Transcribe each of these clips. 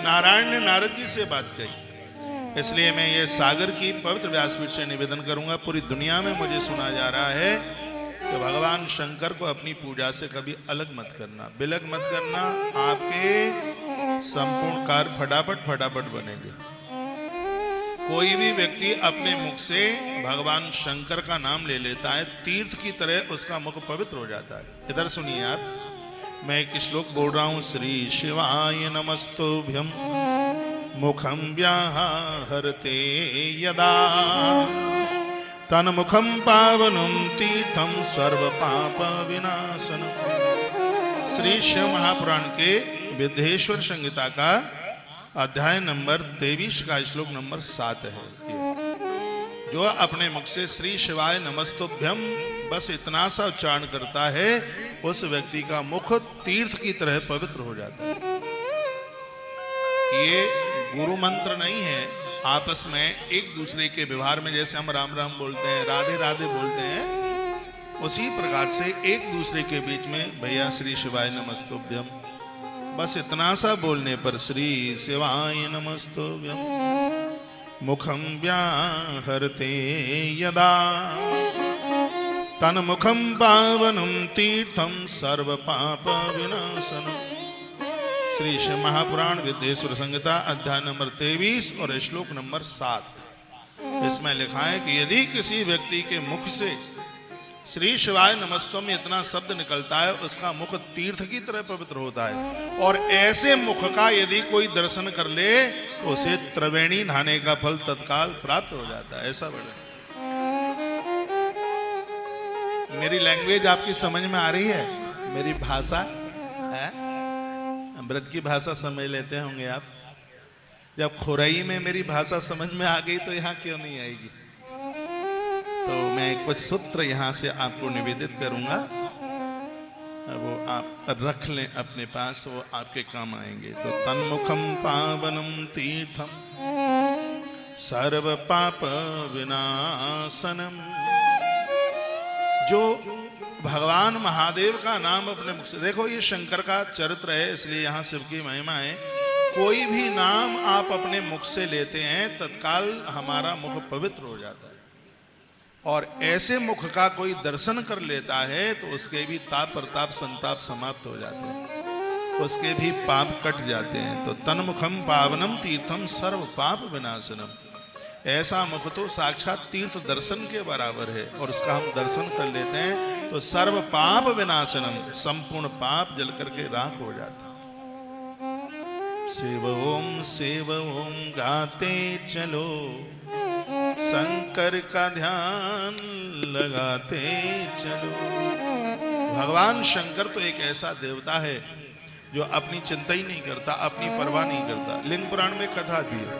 नारायण ने नारद जी से बात कही। इसलिए मैं ये सागर की पवित्र व्यासपीठ से निवेदन करूंगा, पूरी दुनिया में मुझे सुना जा रहा है कि भगवान शंकर को अपनी पूजा से कभी अलग मत करना, विलग मत करना, आपके संपूर्ण कार्य फटाफट फटाफट बनेंगे। कोई भी व्यक्ति अपने मुख से भगवान शंकर का नाम ले लेता है, तीर्थ की तरह उसका मुख पवित्र हो जाता है। इधर सुनिए आप, मैं एक श्लोक बोल रहा हूं। श्री शिवाय नमस्तुभ्यं मुखं व्याहरते यदा तन्मुखं पावनं तीर्थं सर्व पाप विनाशनम्। श्री शिव महापुराण के विद्येश्वर संहिता का अध्याय नंबर 23 का श्लोक नंबर 7 है। जो अपने मुख से श्री शिवाय नमस्तुभ्यम बस इतना सा उच्चारण करता है, उस व्यक्ति का मुख तीर्थ की तरह पवित्र हो जाता है। ये गुरु मंत्र नहीं है, आपस में एक दूसरे के व्यवहार में जैसे हम राम राम बोलते हैं, राधे राधे बोलते हैं, उसी प्रकार से एक दूसरे के बीच में भैया श्री शिवाय नमस्तुभ्यम, बस इतना सा बोलने पर श्री शिवाय नमस्तुभ्यम मुखं व्याहरते यदा तन्मुखं पावनं तीर्थं सर्व पाप विनाशनम्। श्री शिव महापुराण विद्येश्वर संहिता अध्याय नंबर 23 और श्लोक नंबर 7। इसमें लिखा है कि यदि किसी व्यक्ति के मुख से श्री शिवाय नमस्तुभ्यम में इतना शब्द निकलता है, उसका मुख तीर्थ की तरह पवित्र होता है। और ऐसे मुख का यदि कोई दर्शन कर ले तो उसे त्रिवेणी नहाने का फल तत्काल प्राप्त हो जाता है। ऐसा बड़ा मेरी लैंग्वेज आपकी समझ में आ रही है, मेरी भाषा है, ब्रज की भाषा समझ लेते होंगे आप। जब खोरई में मेरी भाषा समझ में आ गई तो यहाँ क्यों नहीं आएगी। तो मैं कुछ सूत्र यहाँ से आपको निवेदित करूंगा, वो आप रख लें अपने पास, वो आपके काम आएंगे। तो तन्मुखम पावनम तीर्थम सर्व पाप विनाशनम। जो भगवान महादेव का नाम अपने मुख से, देखो ये शंकर का चरित्र है, इसलिए यहाँ शिव की महिमा है। कोई भी नाम आप अपने मुख से लेते हैं, तत्काल हमारा मुख पवित्र हो जाता है। और ऐसे मुख का कोई दर्शन कर लेता है तो उसके भी ताप प्रताप संताप समाप्त हो जाते हैं, उसके भी पाप कट जाते हैं। तो तन्मुखम पावनम तीर्थम सर्व पाप विनाशनम। ऐसा मुख तो साक्षात तीर्थ दर्शन के बराबर है, और उसका हम दर्शन कर लेते हैं तो सर्व पाप विनाशनम, संपूर्ण पाप जल करके राख हो जाता है। शिव ओम गाते चलो, शंकर का ध्यान लगाते चलो। भगवान शंकर तो एक ऐसा देवता है जो अपनी चिंता ही नहीं करता, अपनी परवाह नहीं करता। लिंग पुराण में कथा भी है,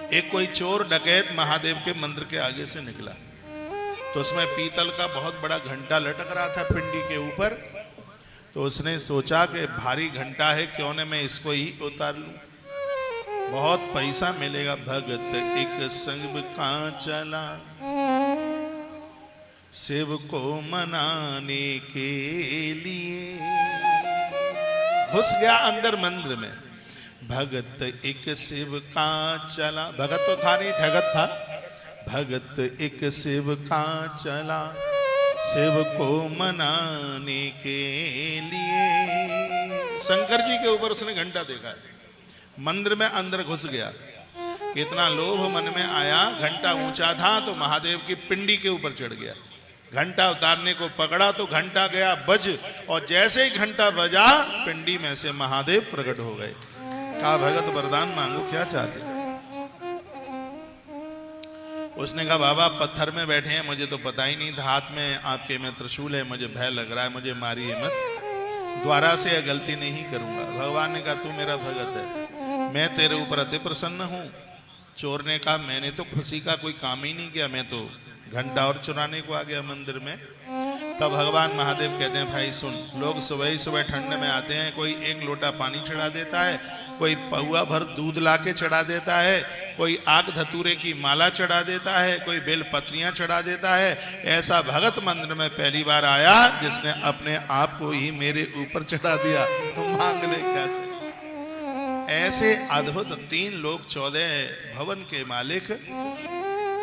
एक कोई चोर डकैत महादेव के मंदिर के आगे से निकला, तो उसमें पीतल का बहुत बड़ा घंटा लटक रहा था पिंडी के ऊपर। तो उसने सोचा कि भारी घंटा है, क्यों न मैं इसको ही उतार लूं, बहुत पैसा मिलेगा। भगत एक संग का चला, शिव को मनाने के लिए घुस गया अंदर मंदिर में। भगत एक शिव का चला, भगत तो था नहीं, ठगत था। भगत एक शिव का चला, शिव को मनाने के लिए। शंकर जी के ऊपर उसने घंटा देखा, मंदिर में अंदर घुस गया। इतना लोभ मन में आया, घंटा ऊंचा था तो महादेव की पिंडी के ऊपर चढ़ गया। घंटा उतारने को पकड़ा तो घंटा गया बज, और जैसे ही घंटा बजा पिंडी में से महादेव प्रकट हो गए। कहा भगत वरदान मांगो, क्या चाहते? उसने कहा बाबा पत्थर में बैठे हैं, मुझे तो पता ही नहीं था, हाथ में आपके में त्रिशूल है, मुझे भय लग रहा है, मुझे मारिए मत, द्वारा से गलती नहीं करूंगा। भगवान ने कहा तू मेरा भगत है, मैं तेरे ऊपर अति प्रसन्न हूं। चोर ने कहा मैंने तो खुशी का कोई काम ही नहीं किया, मैं तो घंटा और चुराने को आ गया मंदिर में। तब भगवान महादेव कहते हैं भाई सुन, लोग सुबह ही सुबह ठंड में आते हैं, कोई एक लोटा पानी चढ़ा देता है, कोई पौआ भर दूध ला के चढ़ा देता है, कोई आग धतूरे की माला चढ़ा देता है, कोई बेल पत्रियां चढ़ा देता है। ऐसा भगत मंदिर में पहली बार आया जिसने अपने आप को ही मेरे ऊपर चढ़ा दिया, तो मांग ले क्या चाहिए। ऐसे अद्भुत 3 लोक 14 भवन के मालिक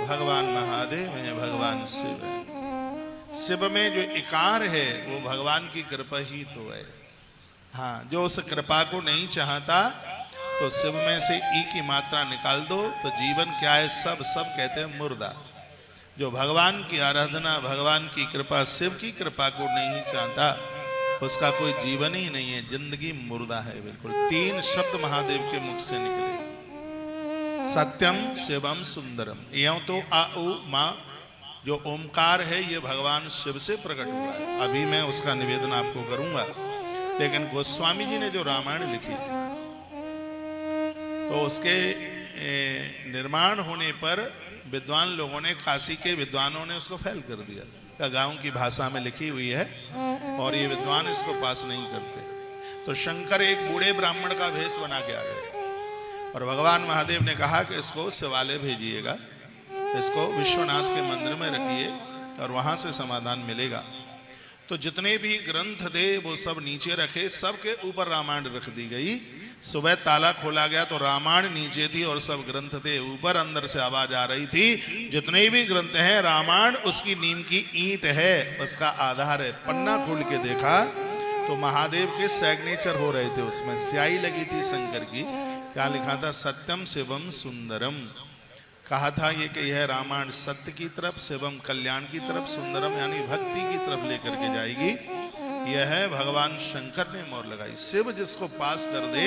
भगवान महादेव हैं, भगवान शिव है। शिव में जो इकार है वो भगवान की कृपा ही तो है। हाँ, जो उस कृपा को नहीं चाहता तो शिव में से ई की मात्रा निकाल दो तो जीवन क्या है, सब कहते हैं मुर्दा। जो भगवान की आराधना, भगवान की कृपा, शिव की कृपा को नहीं चाहता उसका कोई जीवन ही नहीं है, जिंदगी मुर्दा है बिल्कुल। 3 शब्द महादेव के मुख से निकले, सत्यम शिवम सुंदरम। यों तो आ उ मा जो ओमकार है ये भगवान शिव से प्रकट हुआ है। अभी मैं उसका निवेदन आपको करूंगा, लेकिन गोस्वामी जी ने जो रामायण लिखी तो उसके निर्माण होने पर विद्वान लोगों ने, काशी के विद्वानों ने उसको फेल कर दिया। गांव की भाषा में लिखी हुई है और ये विद्वान इसको पास नहीं करते। तो शंकर एक बूढ़े ब्राह्मण का भेष बना के आ गए और भगवान महादेव ने कहा कि इसको शिवालय भेजिएगा, इसको विश्वनाथ के मंदिर में रखिए और वहां से समाधान मिलेगा। तो जितने भी ग्रंथ थे वो सब नीचे रखे, सबके ऊपर रामायण रख दी गई। सुबह ताला खोला गया तो रामायण नीचे थी और सब ग्रंथ थे ऊपर। अंदर से आवाज आ रही थी, जितने भी ग्रंथ हैं रामायण उसकी नींव की ईंट है, उसका आधार है। पन्ना खोल के देखा तो महादेव के सिग्नेचर हो रहे थे, उसमें स्याही लगी थी शंकर की। क्या लिखा था? सत्यम शिवम सुंदरम। कहा था ये कि यह रामायण सत्य की तरफ, शिवम कल्याण की तरफ, सुंदरम यानी भक्ति की तरफ लेकर के जाएगी। यह है भगवान शंकर ने मोहर लगाई। शिव जिसको पास कर दे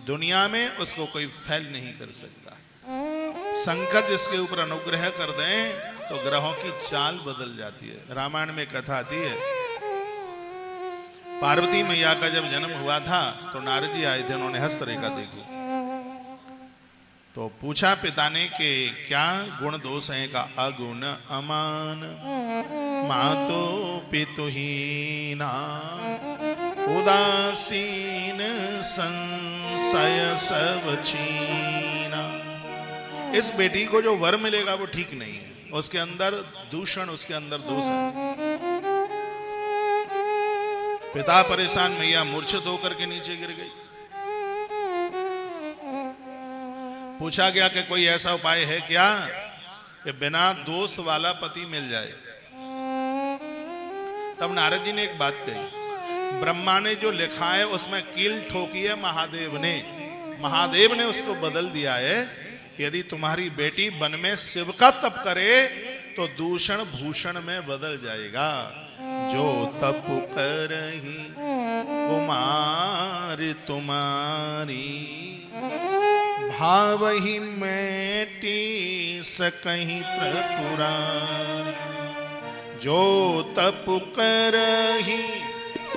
दुनिया में उसको कोई फेल नहीं कर सकता। शंकर जिसके ऊपर अनुग्रह कर दें तो ग्रहों की चाल बदल जाती है। रामायण में कथा आती है, पार्वती मैया का जब जन्म हुआ था तो नारद जी आए थे, उन्होंने हस्तरेखा देखी तो पूछा पिता ने कि क्या गुण दोष है? का अगुण अमान मातो पितुहीना उदासीन संशय सब छीना। इस बेटी को जो वर मिलेगा वो ठीक नहीं है, उसके अंदर दूषण, उसके अंदर दोष है। पिता परेशान, मैया मूर्छित होकर के नीचे गिर गई। पूछा गया कि कोई ऐसा उपाय है क्या कि बिना दोष वाला पति मिल जाए? तब नारद जी ने एक बात कही, ब्रह्मा ने जो लिखा है उसमें कील ठोकी है महादेव ने उसको बदल दिया है। यदि तुम्हारी बेटी वन में शिव का तप करे तो दूषण भूषण में बदल जाएगा। जो तप करही कुमार तुम्हारी भाव ही मेटी सकहीं त्रिपुरारी। जो तप करही,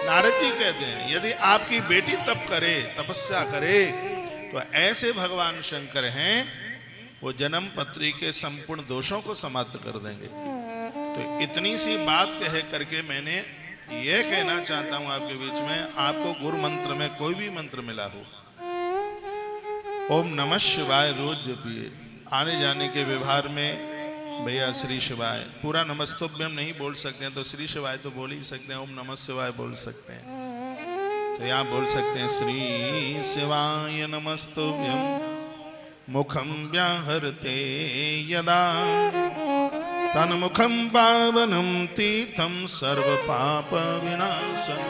नारद जी कहते हैं यदि आपकी बेटी तप करे, तपस्या करे तो ऐसे भगवान शंकर हैं वो जन्म पत्री के संपूर्ण दोषों को समाप्त कर देंगे। तो इतनी सी बात कह करके मैंने ये कहना चाहता हूं आपके बीच में, आपको गुरु मंत्र में कोई भी मंत्र मिला हो, ओम नमः शिवाय रोज जपिए। आने जाने के व्यवहार में भैया श्री शिवाय, पूरा नमस्तुभ्यम नहीं बोल सकते हैं तो श्री शिवाय तो बोल ही सकते हैं, ओम नमः शिवाय बोल सकते हैं। तो यहाँ बोल सकते हैं श्री शिवाय नमस्तुभ्यम मुखम व्याहरते यदा तन्मुखम पावनम तीर्थम सर्व पाप विनाशम।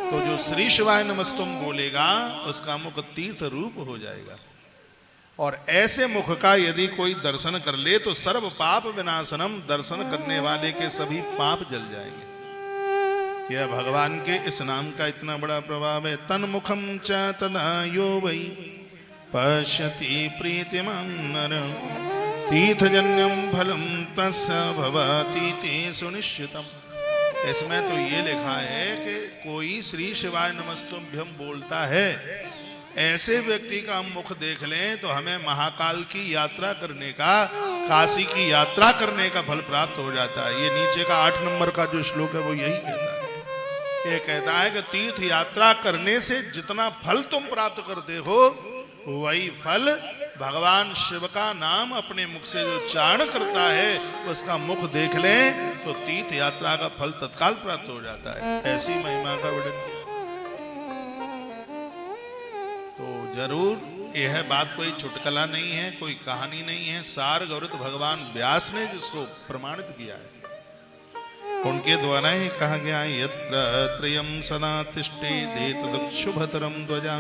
तो जो श्री शिवाय नमस्तुम बोलेगा उसका मुख तीर्थ रूप हो जाएगा। और ऐसे मुख का यदि कोई दर्शन कर ले तो सर्व पाप विनाशनम, दर्शन करने वाले के सभी पाप जल जाएंगे। यह भगवान के इस नाम का इतना बड़ा प्रभाव है। तन्मुखम च तदा यो वै पश्यति प्रीतिमं नरं तीर्थजन्यं फलं तस्य भवति ते सुनिश्चितम्। इसमें तो ये लिखा है कि कोई श्री शिवाय नमस्तुभ्यम बोलता है, ऐसे व्यक्ति का हम मुख देख लें तो हमें महाकाल की यात्रा करने का, काशी की यात्रा करने का फल प्राप्त हो जाता है। ये नीचे का 8 नंबर का जो श्लोक है वो यही कहता है। ये कहता है कि तीर्थ यात्रा करने से जितना फल तुम प्राप्त करते हो वही फल भगवान शिव का नाम अपने मुख से जो उच्चारण करता है उसका मुख देख लें तो तीर्थ यात्रा का फल तत्काल प्राप्त हो जाता है। ऐसी महिमा का वर्णन। जरूर यह बात कोई चुटकला नहीं है, कोई कहानी नहीं है। सार गौरत भगवान व्यास ने जिसको प्रमाणित किया है, उनके द्वारा ही कहा गया है, यत्र त्रयं सदा तिष्ठेदेत दक्षुभतरं ध्वजा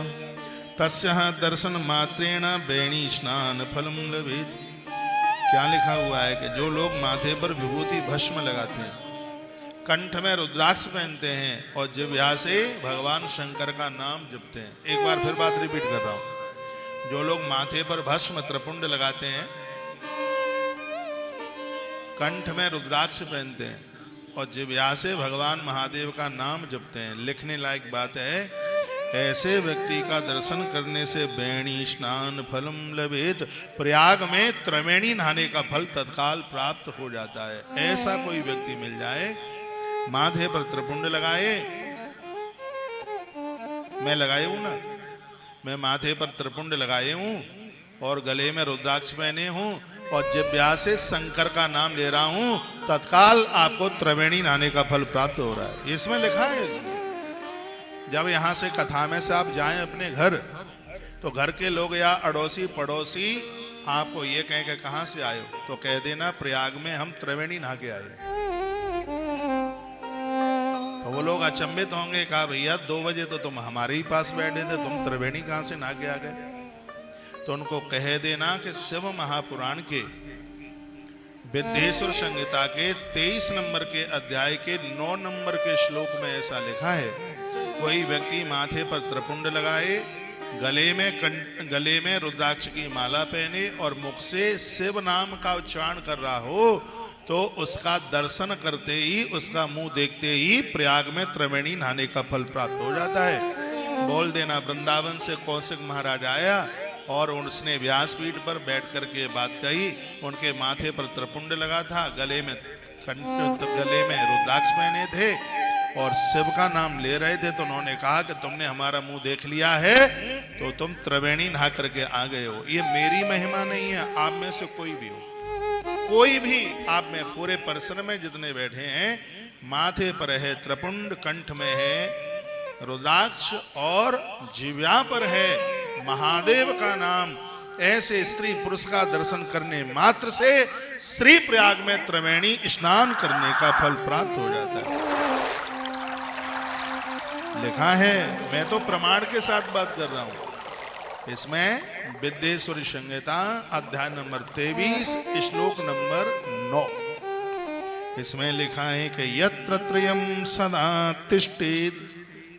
तस्यः दर्शन मात्रेण वेणी स्नान फलम लभेत। क्या लिखा हुआ है कि जो लोग माथे पर विभूति भस्म लगाते हैं, कंठ में रुद्राक्ष पहनते हैं और जिह्वा से भगवान शंकर का नाम जपते हैं। एक बार फिर बात रिपीट कर रहा हूं, जो लोग माथे पर भस्म त्रिपुंड लगाते हैं, कंठ में रुद्राक्ष पहनते हैं और जिह्वा से भगवान महादेव का नाम जपते हैं, लिखने लायक बात है, ऐसे व्यक्ति का दर्शन करने से वेणी स्नान फलम लभेत, प्रयाग में त्रिवेणी नहाने का फल तत्काल प्राप्त हो जाता है। ऐसा कोई व्यक्ति मिल जाए, माथे पर त्रिपुंड लगाए, मैं लगाए हूं ना, मैं माथे पर त्रिपुंड लगाए हूं और गले में रुद्राक्ष पहने हूं और जिह्वा से शंकर का नाम ले रहा हूं, तत्काल आपको त्रिवेणी नहाने का फल प्राप्त हो रहा है। इसमें लिखा है। इसमें जब यहां से कथा में से आप जाएं अपने घर, तो घर के लोग या अड़ोसी पड़ोसी आपको ये कहें कि कहां से आए हो, तो कह देना प्रयाग में हम त्रिवेणी नहा के आए। तो वो लोग अचंभित होंगे, कहा भैया 2 बजे तो तुम हमारे ही पास बैठे थे, तुम त्रिवेणी कहां से नहा के आ गए। तो उनको कह देना कि शिव महापुराण के विद्येश्वर संहिता के 23 नंबर के अध्याय के 9 नंबर के श्लोक में ऐसा लिखा है, कोई व्यक्ति माथे पर त्रिपुंड लगाए, गले में रुद्राक्ष की माला पहने और मुख से शिव नाम का उच्चारण कर रहा हो, तो उसका दर्शन करते ही, उसका मुंह देखते ही प्रयाग में त्रिवेणी नहाने का फल प्राप्त हो जाता है। बोल देना, वृंदावन से कौशिक महाराज आया और उसने व्यासपीठ पर बैठ करके बात कही, उनके माथे पर त्रिपुंड लगा था, गले में रुद्राक्ष पहने थे और शिव का नाम ले रहे थे, तो उन्होंने कहा कि तुमने हमारा मुंह देख लिया है तो तुम त्रिवेणी नहा करके आ गए हो। ये मेरी महिमा नहीं है, आप में से कोई भी हो, कोई भी आप में, पूरे परिसर में जितने बैठे हैं, माथे पर है त्रिपुंड, कंठ में है रुद्राक्ष और जिह्वा पर है महादेव का नाम, ऐसे स्त्री पुरुष का दर्शन करने मात्र से श्री प्रयाग में त्रिवेणी स्नान करने का फल प्राप्त हो जाता है। लिखा है, मैं तो प्रमाण के साथ बात कर रहा हूं। इसमें विद्येश्वरी संहिता अध्याय नंबर 23 श्लोक नंबर 9, इसमें लिखा है कि यत्र त्रयं सदा तिष्ठेत्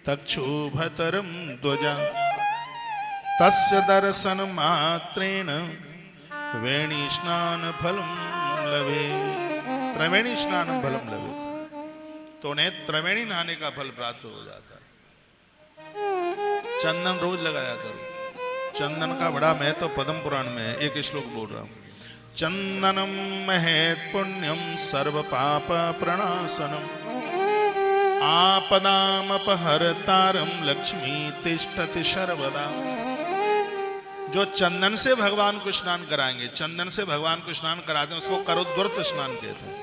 तक्षुभतरं ध्वजा तस्य दर्शन मात्रेण वेणी स्नान फलम लभे। त्रिवेणी स्नान फलम लभे, तो उन्हें त्रिवेणी नहाने का फल प्राप्त हो जाता है। चंदन रोज लगाया करो, चंदन का बड़ा महत्व पद्म पुराण में है। एक श्लोक बोल रहा हूं, चंदनम महत् पुण्यम सर्व पाप प्रणाशनम आपदामपहर्तारम लक्ष्मी तिष्ठति सर्वदा। जो चंदन से भगवान को स्नान कराएंगे, चंदन से भगवान को स्नान कराते हैं, उसको करोद्वर्त स्नान कहते हैं।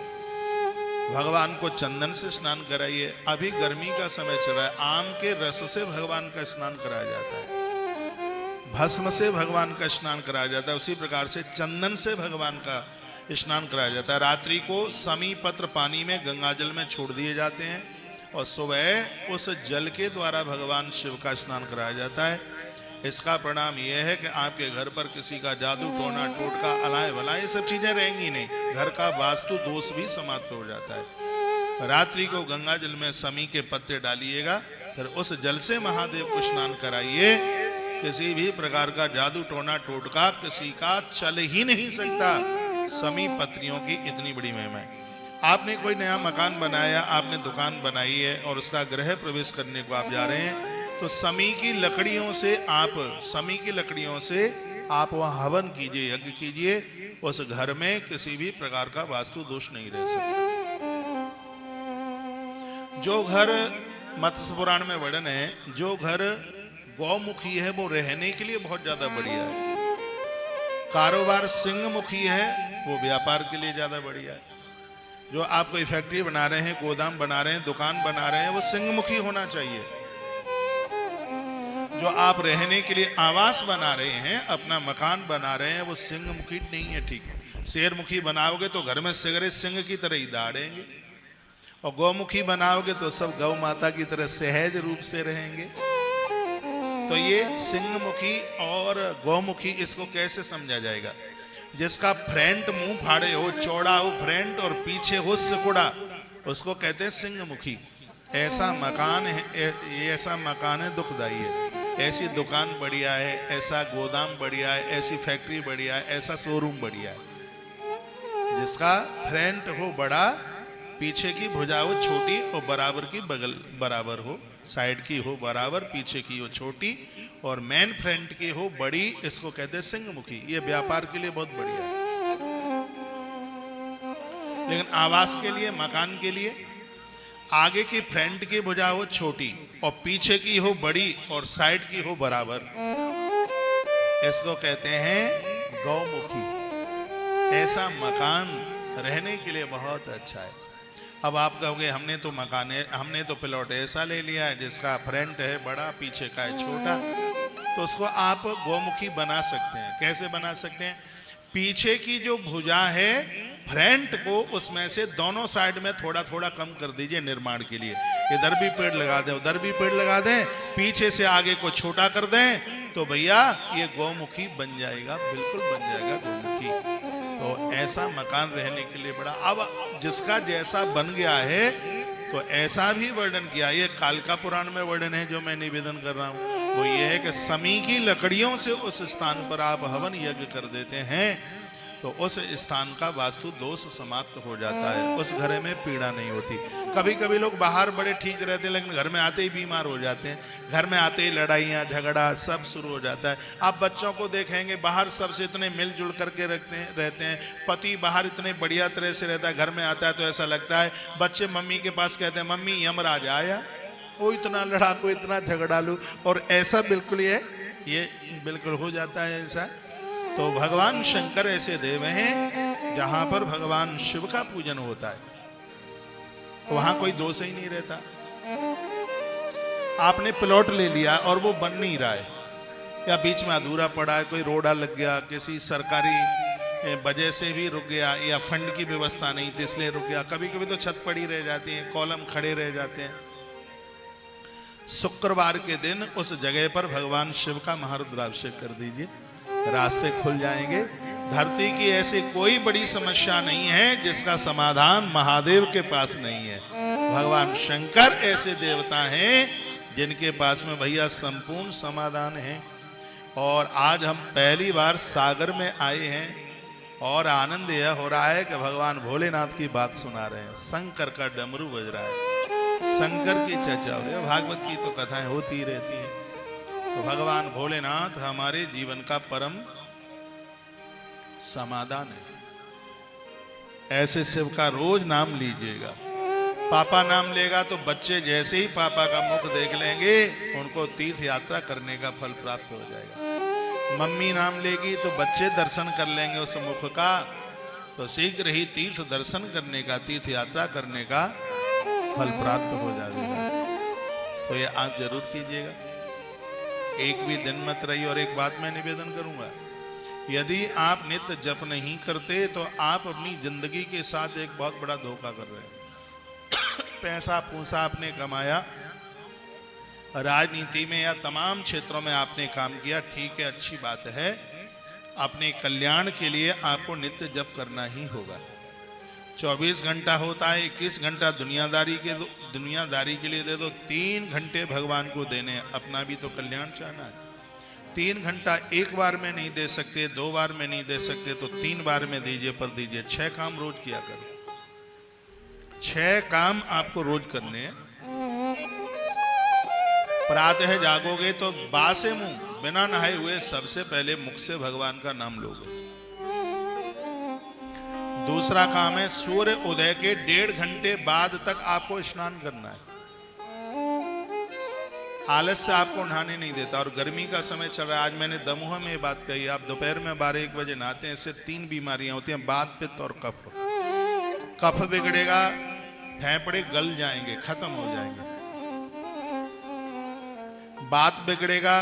भगवान को चंदन से स्नान कराइए। अभी गर्मी का समय चल रहा है, आम के रस से भगवान का स्नान कराया जाता है, भस्म से भगवान का स्नान कराया जाता है, उसी प्रकार से चंदन से भगवान का स्नान कराया जाता है। रात्रि को समी पत्र पानी में गंगा जल में छोड़ दिए जाते हैं और सुबह उस जल के द्वारा भगवान शिव का स्नान कराया जाता है। इसका परिणाम यह है कि आपके घर पर किसी का जादू टोना टोटका अलाय भला ये सब चीजें रहेंगी नहीं, घर का वास्तु दोष भी समाप्त हो जाता है। रात्रि को गंगा जल में समी के पत्ते डालिएगा, फिर उस जल से महादेव को स्नान कराइए। किसी भी प्रकार का जादू टोना टोटका किसी का चल ही नहीं सकता। समी पत्रियों की इतनी बड़ी महिमा है। आपने कोई नया मकान बनाया, आपने दुकान बनाई है और उसका गृह प्रवेश करने को आप जा रहे हैं, तो समी की लकड़ियों से आप वहां हवन कीजिए, यज्ञ कीजिए। उस घर में किसी भी प्रकार का वास्तु दोष नहीं रह सकता। जो घर मत्स्य पुराण में वर्णन है, जो घर गौमुखी है वो रहने के लिए बहुत ज्यादा बढ़िया है। कारोबार सिंह मुखी है वो व्यापार के लिए ज्यादा बढ़िया है। जो आप कोई फैक्ट्री बना रहे हैं, गोदाम बना रहे हैं, दुकान बना रहे हैं, वो सिंह मुखी होना चाहिए। जो आप रहने के लिए आवास बना रहे हैं, अपना मकान बना रहे हैं, वो सिंहमुखी नहीं है, ठीक है। शेरमुखी बनाओगे तो घर में सिगरे सिंह की तरह ही दाड़ेंगे, और गौमुखी बनाओगे तो सब गौ माता की तरह सहज रूप से रहेंगे। तो ये सिंहमुखी और गौमुखी, इसको कैसे समझा जाएगा? जिसका फ्रंट मुंह फाड़े हो, चौड़ा हो फ्रंट और पीछे हो सिकुड़ा, उसको कहते हैं सिंहमुखी। ऐसा मकान है, ये ऐसा मकान है दुखदाई है। ऐसी दुकान बढ़िया है, ऐसा गोदाम बढ़िया है, ऐसी फैक्ट्री बढ़िया है, ऐसा शोरूम बढ़िया है। जिसका फ्रंट हो बड़ा, पीछे की भुजा हो छोटी और बराबर की बगल बराबर हो, साइड की हो बराबर, पीछे की हो छोटी और मेन फ्रंट की हो बड़ी, इसको कहते हैं सिंहमुखी। ये व्यापार के लिए बहुत बढ़िया है। लेकिन आवास के लिए, मकान के लिए, आगे की फ्रंट की भुजा हो छोटी और पीछे की हो बड़ी और साइड की हो बराबर, इसको कहते हैं गौमुखी। ऐसा मकान रहने के लिए बहुत अच्छा है। अब आप कहोगे हमने तो मकान है, हमने तो प्लॉट ऐसा ले लिया है जिसका फ्रंट है बड़ा, पीछे का है छोटा, तो उसको आप गौमुखी बना सकते हैं। कैसे बना सकते हैं? पीछे की जो भुजा है फ्रंट को, उसमें से दोनों साइड में थोड़ा थोड़ा कम कर दीजिए निर्माण के लिए। इधर भी पेड़ लगा दें, उधर भी पेड़ लगा दें, पीछे से आगे को छोटा कर दें, तो भैया ये गौमुखी बन जाएगा, बिल्कुल बन जाएगा गौमुखी। तो ऐसा मकान रहने के लिए बड़ा। अब जिसका जैसा बन गया है तो ऐसा भी वर्णन किया, ये कालिका पुराण में वर्णन है जो मैं निवेदन कर रहा हूं, वो ये है कि समी की लकड़ियों से उस स्थान पर आप हवन यज्ञ कर देते हैं तो उस स्थान का वास्तु दोष समाप्त हो जाता है, उस घर में पीड़ा नहीं होती। कभी कभी लोग बाहर बड़े ठीक रहते हैं लेकिन घर में आते ही बीमार हो जाते हैं, घर में आते ही लड़ाइयाँ झगड़ा सब शुरू हो जाता है। आप बच्चों को देखेंगे बाहर सबसे इतने मिलजुल करके रहते हैं, पति बाहर इतने बढ़िया तरह से रहता है, घर में आता है तो ऐसा लगता है बच्चे मम्मी के पास कहते हैं मम्मी यमराज आया, वो इतना लड़ाकू इतना झगड़ालू, और ऐसा बिल्कुल ये बिल्कुल हो जाता है ऐसा। तो भगवान शंकर ऐसे देव हैं जहां पर भगवान शिव का पूजन होता है, तो वहां कोई दोष ही नहीं रहता। आपने प्लॉट ले लिया और वो बन नहीं रहा है, या बीच में अधूरा पड़ा है, कोई रोड़ा लग गया, किसी सरकारी वजह से भी रुक गया, या फंड की व्यवस्था नहीं थी इसलिए रुक गया, कभी कभी तो छत पड़ी रह जाती है, कॉलम खड़े रह जाते हैं। शुक्रवार के दिन उस जगह पर भगवान शिव का महारुद्राभिषेक कर दीजिए, रास्ते खुल जाएंगे। धरती की ऐसी कोई बड़ी समस्या नहीं है जिसका समाधान महादेव के पास नहीं है। भगवान शंकर ऐसे देवता हैं जिनके पास में भैया संपूर्ण समाधान है। और आज हम पहली बार सागर में आए हैं और आनंद यह हो रहा है कि भगवान भोलेनाथ की बात सुना रहे हैं, शंकर का डमरू बज रहा है, शंकर की चर्चा हो रही है। भागवत की तो कथाएं होती रहती हैं। तो भगवान भोलेनाथ हमारे जीवन का परम समाधान है। ऐसे शिव का रोज नाम लीजिएगा। पापा नाम लेगा तो बच्चे जैसे ही पापा का मुख देख लेंगे उनको तीर्थ यात्रा करने का फल प्राप्त हो जाएगा। मम्मी नाम लेगी तो बच्चे दर्शन कर लेंगे उस मुख का, तो शीघ्र ही तीर्थ दर्शन करने का, तीर्थ यात्रा करने का फल प्राप्त हो जाएगा। तो ये आप जरूर कीजिएगा, एक भी दिन मत रही। और एक बात मैं निवेदन करूंगा, यदि आप नित्य जप नहीं करते तो आप अपनी जिंदगी के साथ एक बहुत बड़ा धोखा कर रहे हैं। पैसा पूसा आपने कमाया, राजनीति में या तमाम क्षेत्रों में आपने काम किया, ठीक है, अच्छी बात है। अपने कल्याण के लिए आपको नित्य जप करना ही होगा। 24 घंटा होता है, 21 घंटा दुनियादारी के लिए दे दो, 3 घंटे भगवान को देने, अपना भी तो कल्याण चाहना है। 3 घंटा एक बार में नहीं दे सकते, 2 बार में नहीं दे सकते, तो 3 बार में दीजिए, पर दीजिए। 6 काम रोज किया करो, 6 काम आपको रोज करने हैं। प्रातः जागोगे तो बासे मुंह बिना नहाए हुए सबसे पहले मुख से भगवान का नाम लोगे। दूसरा काम है सूर्य उदय के 1.5 घंटे बाद तक आपको स्नान करना है। आलस से आपको नहाने नहीं देता। और गर्मी का समय चल रहा है, आज मैंने दमोह में ये बात कही, आप दोपहर में 12-1 बजे नहाते हैं, इससे 3 बीमारियां होती हैं, बात, पित्त और कफ। कफ बिगड़ेगा, फेफड़े गल जाएंगे, खत्म हो जाएंगे। बात बिगड़ेगा,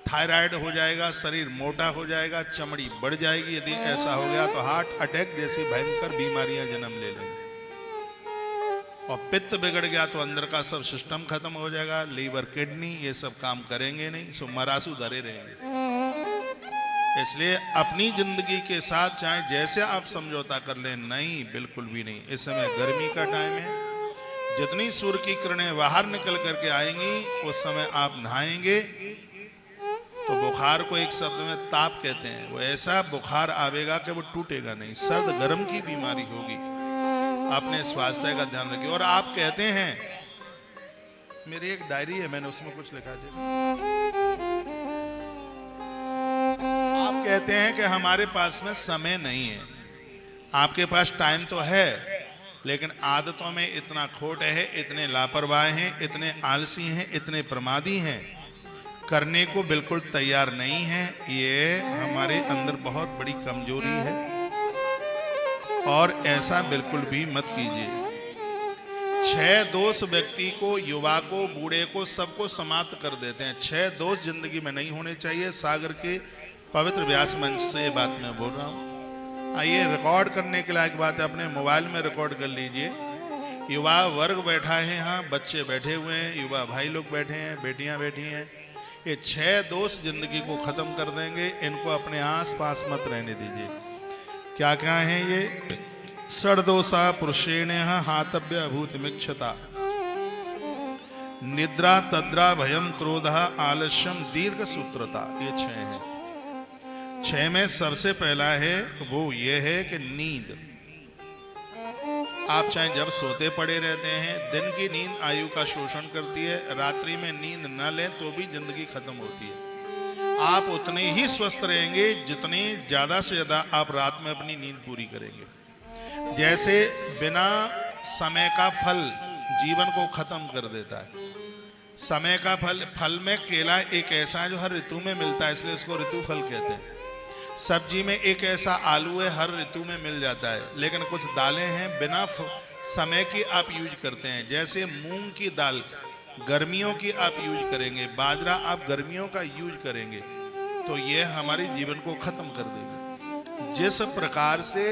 थायराइड हो जाएगा, शरीर मोटा हो जाएगा, चमड़ी बढ़ जाएगी। यदि ऐसा हो गया तो हार्ट अटैक जैसी भयंकर बीमारियां जन्म ले लेंगी। और पित्त बिगड़ गया तो अंदर का सब सिस्टम खत्म हो जाएगा, लीवर किडनी ये सब काम करेंगे नहीं, सो मरासू धरे रहेंगे। इसलिए अपनी जिंदगी के साथ चाहे जैसे आप समझौता कर लें, नहीं, बिल्कुल भी नहीं। इस समय गर्मी का टाइम है, जितनी सूर्य की किरणें बाहर निकल करके आएंगी उस समय आप नहाएंगे तो बुखार को एक शब्द में ताप कहते हैं, वो ऐसा बुखार आवेगा कि वो टूटेगा नहीं, सर्द गर्म की बीमारी होगी। अपने स्वास्थ्य का ध्यान रखिए। और आप कहते हैं, मेरी एक डायरी है, मैंने उसमें कुछ लिखा है। आप कहते हैं कि हमारे पास में समय नहीं है। आपके पास टाइम तो है, लेकिन आदतों में इतना खोट है, इतने लापरवाह हैं, इतने आलसी हैं, इतने प्रमादी हैं, करने को बिल्कुल तैयार नहीं है। ये हमारे अंदर बहुत बड़ी कमजोरी है और ऐसा बिल्कुल भी मत कीजिए। 6 दोष व्यक्ति को, युवा को, बूढ़े को, सबको समाप्त कर देते हैं। 6 दोष जिंदगी में नहीं होने चाहिए। सागर के पवित्र व्यास मंच से ये बात मैं बोल रहा हूँ। आइए, रिकॉर्ड करने के लायक बात है, अपने मोबाइल में रिकॉर्ड कर लीजिए। युवा वर्ग बैठा है यहाँ, बच्चे बैठे हुए हैं, युवा भाई लोग बैठे हैं, बेटियां बैठी हैं। ये 6 दोष जिंदगी को खत्म कर देंगे। इनको अपने आस पास मत रहने दीजिए। क्या क्या है ये? षड्दोषा पुरुषेण हातव्य अभूतिमिक्षता, निद्रा तद्रा भयम क्रोध आलस्यम दीर्घ सूत्रता। ये 6 है। 6 में सबसे पहला है वो ये है कि नींद। आप चाहे जब सोते पड़े रहते हैं, दिन की नींद आयु का शोषण करती है, रात्रि में नींद न लें तो भी जिंदगी खत्म होती है। आप उतने ही स्वस्थ रहेंगे जितनी ज्यादा से ज्यादा आप रात में अपनी नींद पूरी करेंगे। जैसे बिना समय का फल जीवन को खत्म कर देता है। समय का फल में केला एक ऐसा है जो हर ऋतु में मिलता है, इसलिए इसको ऋतु फल कहते हैं। सब्जी में एक ऐसा आलू है, हर ऋतु में मिल जाता है। लेकिन कुछ दालें हैं बिना समय की आप यूज करते हैं। जैसे मूंग की दाल गर्मियों की आप यूज करेंगे, बाजरा आप गर्मियों का यूज करेंगे, तो ये हमारे जीवन को खत्म कर देगा। जिस प्रकार से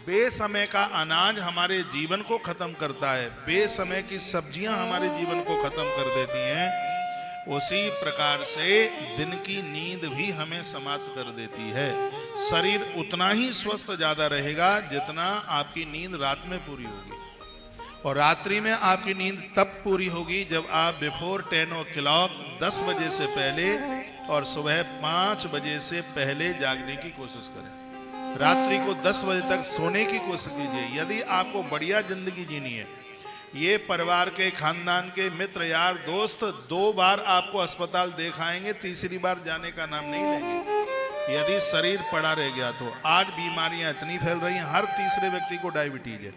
बेसमय का अनाज हमारे जीवन को खत्म करता है, बेसमय की सब्जियां हमारे जीवन को खत्म कर देती हैं, उसी प्रकार से दिन की नींद भी हमें समाप्त कर देती है। शरीर उतना ही स्वस्थ ज्यादा रहेगा जितना आपकी नींद रात में पूरी होगी। और रात्रि में आपकी नींद तब पूरी होगी जब आप बिफोर 10 o'clock 10 बजे से पहले और सुबह 5 बजे से पहले जागने की कोशिश करें। रात्रि को 10 बजे तक सोने की कोशिश कीजिए। यदि आपको बढ़िया जिंदगी जीनी है, ये परिवार के, खानदान के, मित्र, यार, दोस्त 2 बार आपको अस्पताल देखाएंगे, तीसरी बार जाने का नाम नहीं लेंगे। यदि शरीर पड़ा रह गया तो आज बीमारियां इतनी फैल रही हैं, हर तीसरे व्यक्ति को डायबिटीज है।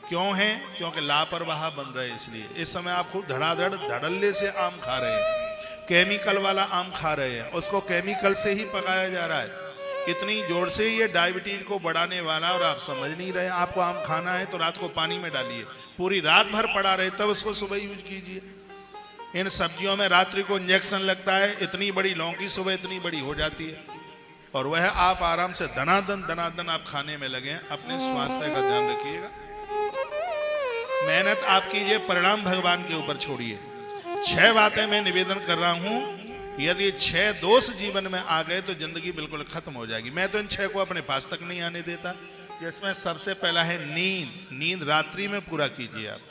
क्यों है? क्योंकि लापरवाह बन रहे हैं। इसलिए इस समय आप खूब धड़ाधड़ धड़ल्ले से आम खा रहे हैं, केमिकल वाला आम खा रहे हैं, उसको केमिकल से ही पकाया जा रहा है। इतनी जोर से ये डायबिटीज को बढ़ाने वाला, और आप समझ नहीं रहे। आपको आम खाना है तो रात को पानी में डालिए, पूरी रात भर पड़ा रहे, तब उसको सुबह यूज कीजिए। इन सब्जियों में रात्रि को इंजेक्शन लगता है, इतनी बड़ी लौकी सुबह इतनी बड़ी हो जाती है, और वह आप आराम से दनादन आप खाने में लगे। अपने स्वास्थ्य का ध्यान रखिएगा, मेहनत आप कीजिए, परिणाम भगवान के ऊपर छोड़िए। 6 बातें मैं निवेदन कर रहा हूं। यदि 6 दोष जीवन में आ गए तो जिंदगी बिल्कुल खत्म हो जाएगी। मैं तो इन 6 को अपने पास तक नहीं आने देता। जिसमें सबसे पहला है नींद। नींद रात्रि में पूरा कीजिए आप,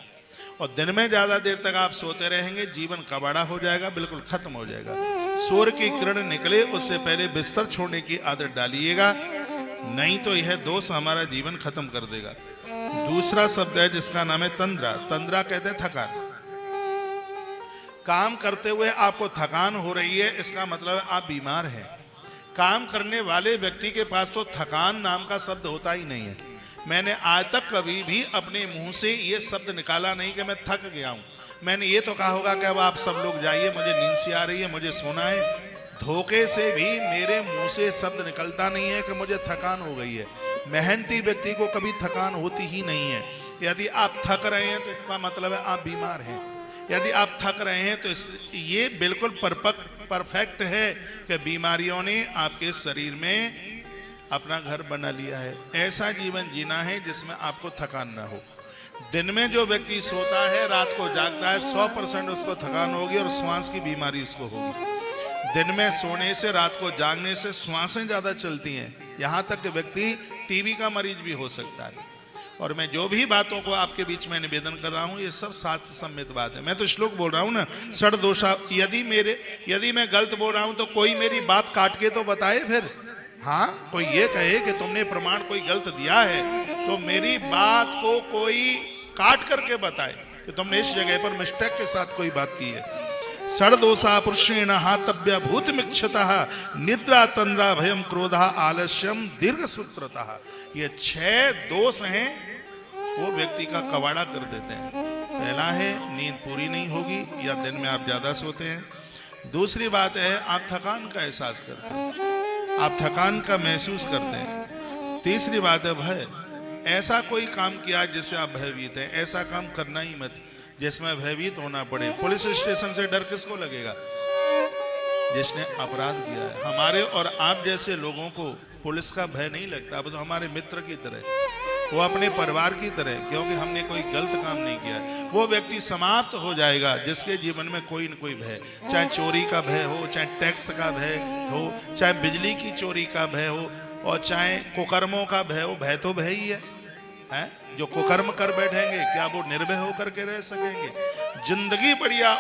और दिन में ज्यादा देर तक आप सोते रहेंगे, जीवन कबाड़ा हो जाएगा, बिल्कुल खत्म हो जाएगा। सूर्य की किरण निकले उससे पहले बिस्तर छोड़ने की आदत डालिएगा, नहीं तो यह दोष हमारा जीवन खत्म कर देगा। दूसरा शब्द है जिसका नाम है तंद्रा। तंद्रा कहते हैं थकान। काम करते हुए आपको थकान हो रही है, इसका मतलब आप बीमार हैं। काम करने वाले व्यक्ति के पास तो थकान नाम का शब्द होता ही नहीं है। मैंने आज तक कभी भी अपने मुंह से ये शब्द निकाला नहीं कि मैं थक गया हूं। मैंने ये तो कहा होगा कि अब आप सब लोग जाइए, मुझे नींद सी आ रही है, मुझे सोना है। धोखे से भी मेरे मुंह से शब्द निकलता नहीं है कि मुझे थकान हो गई है। मेहनती व्यक्ति को कभी थकान होती ही नहीं है। यदि आप थक रहे हैं तो इसका मतलब है आप बीमार हैं। यदि आप थक रहे हैं तो ये बिल्कुल परफेक्ट है कि बीमारियों ने आपके शरीर में अपना घर बना लिया है। ऐसा जीवन जीना है जिसमें आपको थकान ना हो। दिन में जो व्यक्ति सोता है, रात को जागता है, 100% उसको थकान होगी और श्वास की बीमारी उसको होगी। दिन में सोने से, रात को जागने से श्वासें ज्यादा चलती हैं, यहां तक कि व्यक्ति टीबी का मरीज भी हो सकता है। और मैं जो भी बातों को आपके बीच में निवेदन कर रहा हूं, ये सब शास्त्र सम्मित बात है। मैं तो श्लोक बोल रहा हूं ना, षड दोषा। यदि मैं गलत बोल रहा हूं तो कोई मेरी बात काट के तो बताए फिर। हाँ, कोई ये कहे कि तुमने प्रमाण कोई गलत दिया है तो मेरी बात को कोई काट करके बताए कि तुमने इस जगह पर मिस्टेक के साथ कोई बात की है। षड्दोषा पुरुषेण हातव्य भूतमिक्षतः निद्रा तंद्रा भयम क्रोधा आलस्यम दीर्घ सूत्रतः। ये 6 दोष हैं, वो व्यक्ति का कवाड़ा कर देते हैं। पहला है नींद पूरी नहीं होगी या दिन में आप ज्यादा सोते हैं। दूसरी बात है आप थकान का एहसास करते हैं, आप थकान का महसूस करते हैं। तीसरी बात है भय। ऐसा कोई काम किया जिससे आप भयभीत हैं, ऐसा काम करना ही मत जिसमें भयभीत होना पड़े। पुलिस स्टेशन से डर किसको लगेगा? जिसने अपराध किया है। हमारे और आप जैसे लोगों को पुलिस का भय नहीं लगता, वो तो हमारे मित्र की तरह, वो अपने परिवार की तरह, क्योंकि हमने कोई गलत काम नहीं किया है। वो व्यक्ति समाप्त हो जाएगा जिसके जीवन में कोई न कोई भय, चाहे चोरी का भय हो, चाहे टैक्स का भय हो, चाहे बिजली की चोरी का भय हो, और चाहे कुकर्मों का भय हो। भय तो भय ही है। जो कुकर्म कर बैठेंगे क्या वो निर्भय होकर के रह सकेंगे? जिंदगी बढ़िया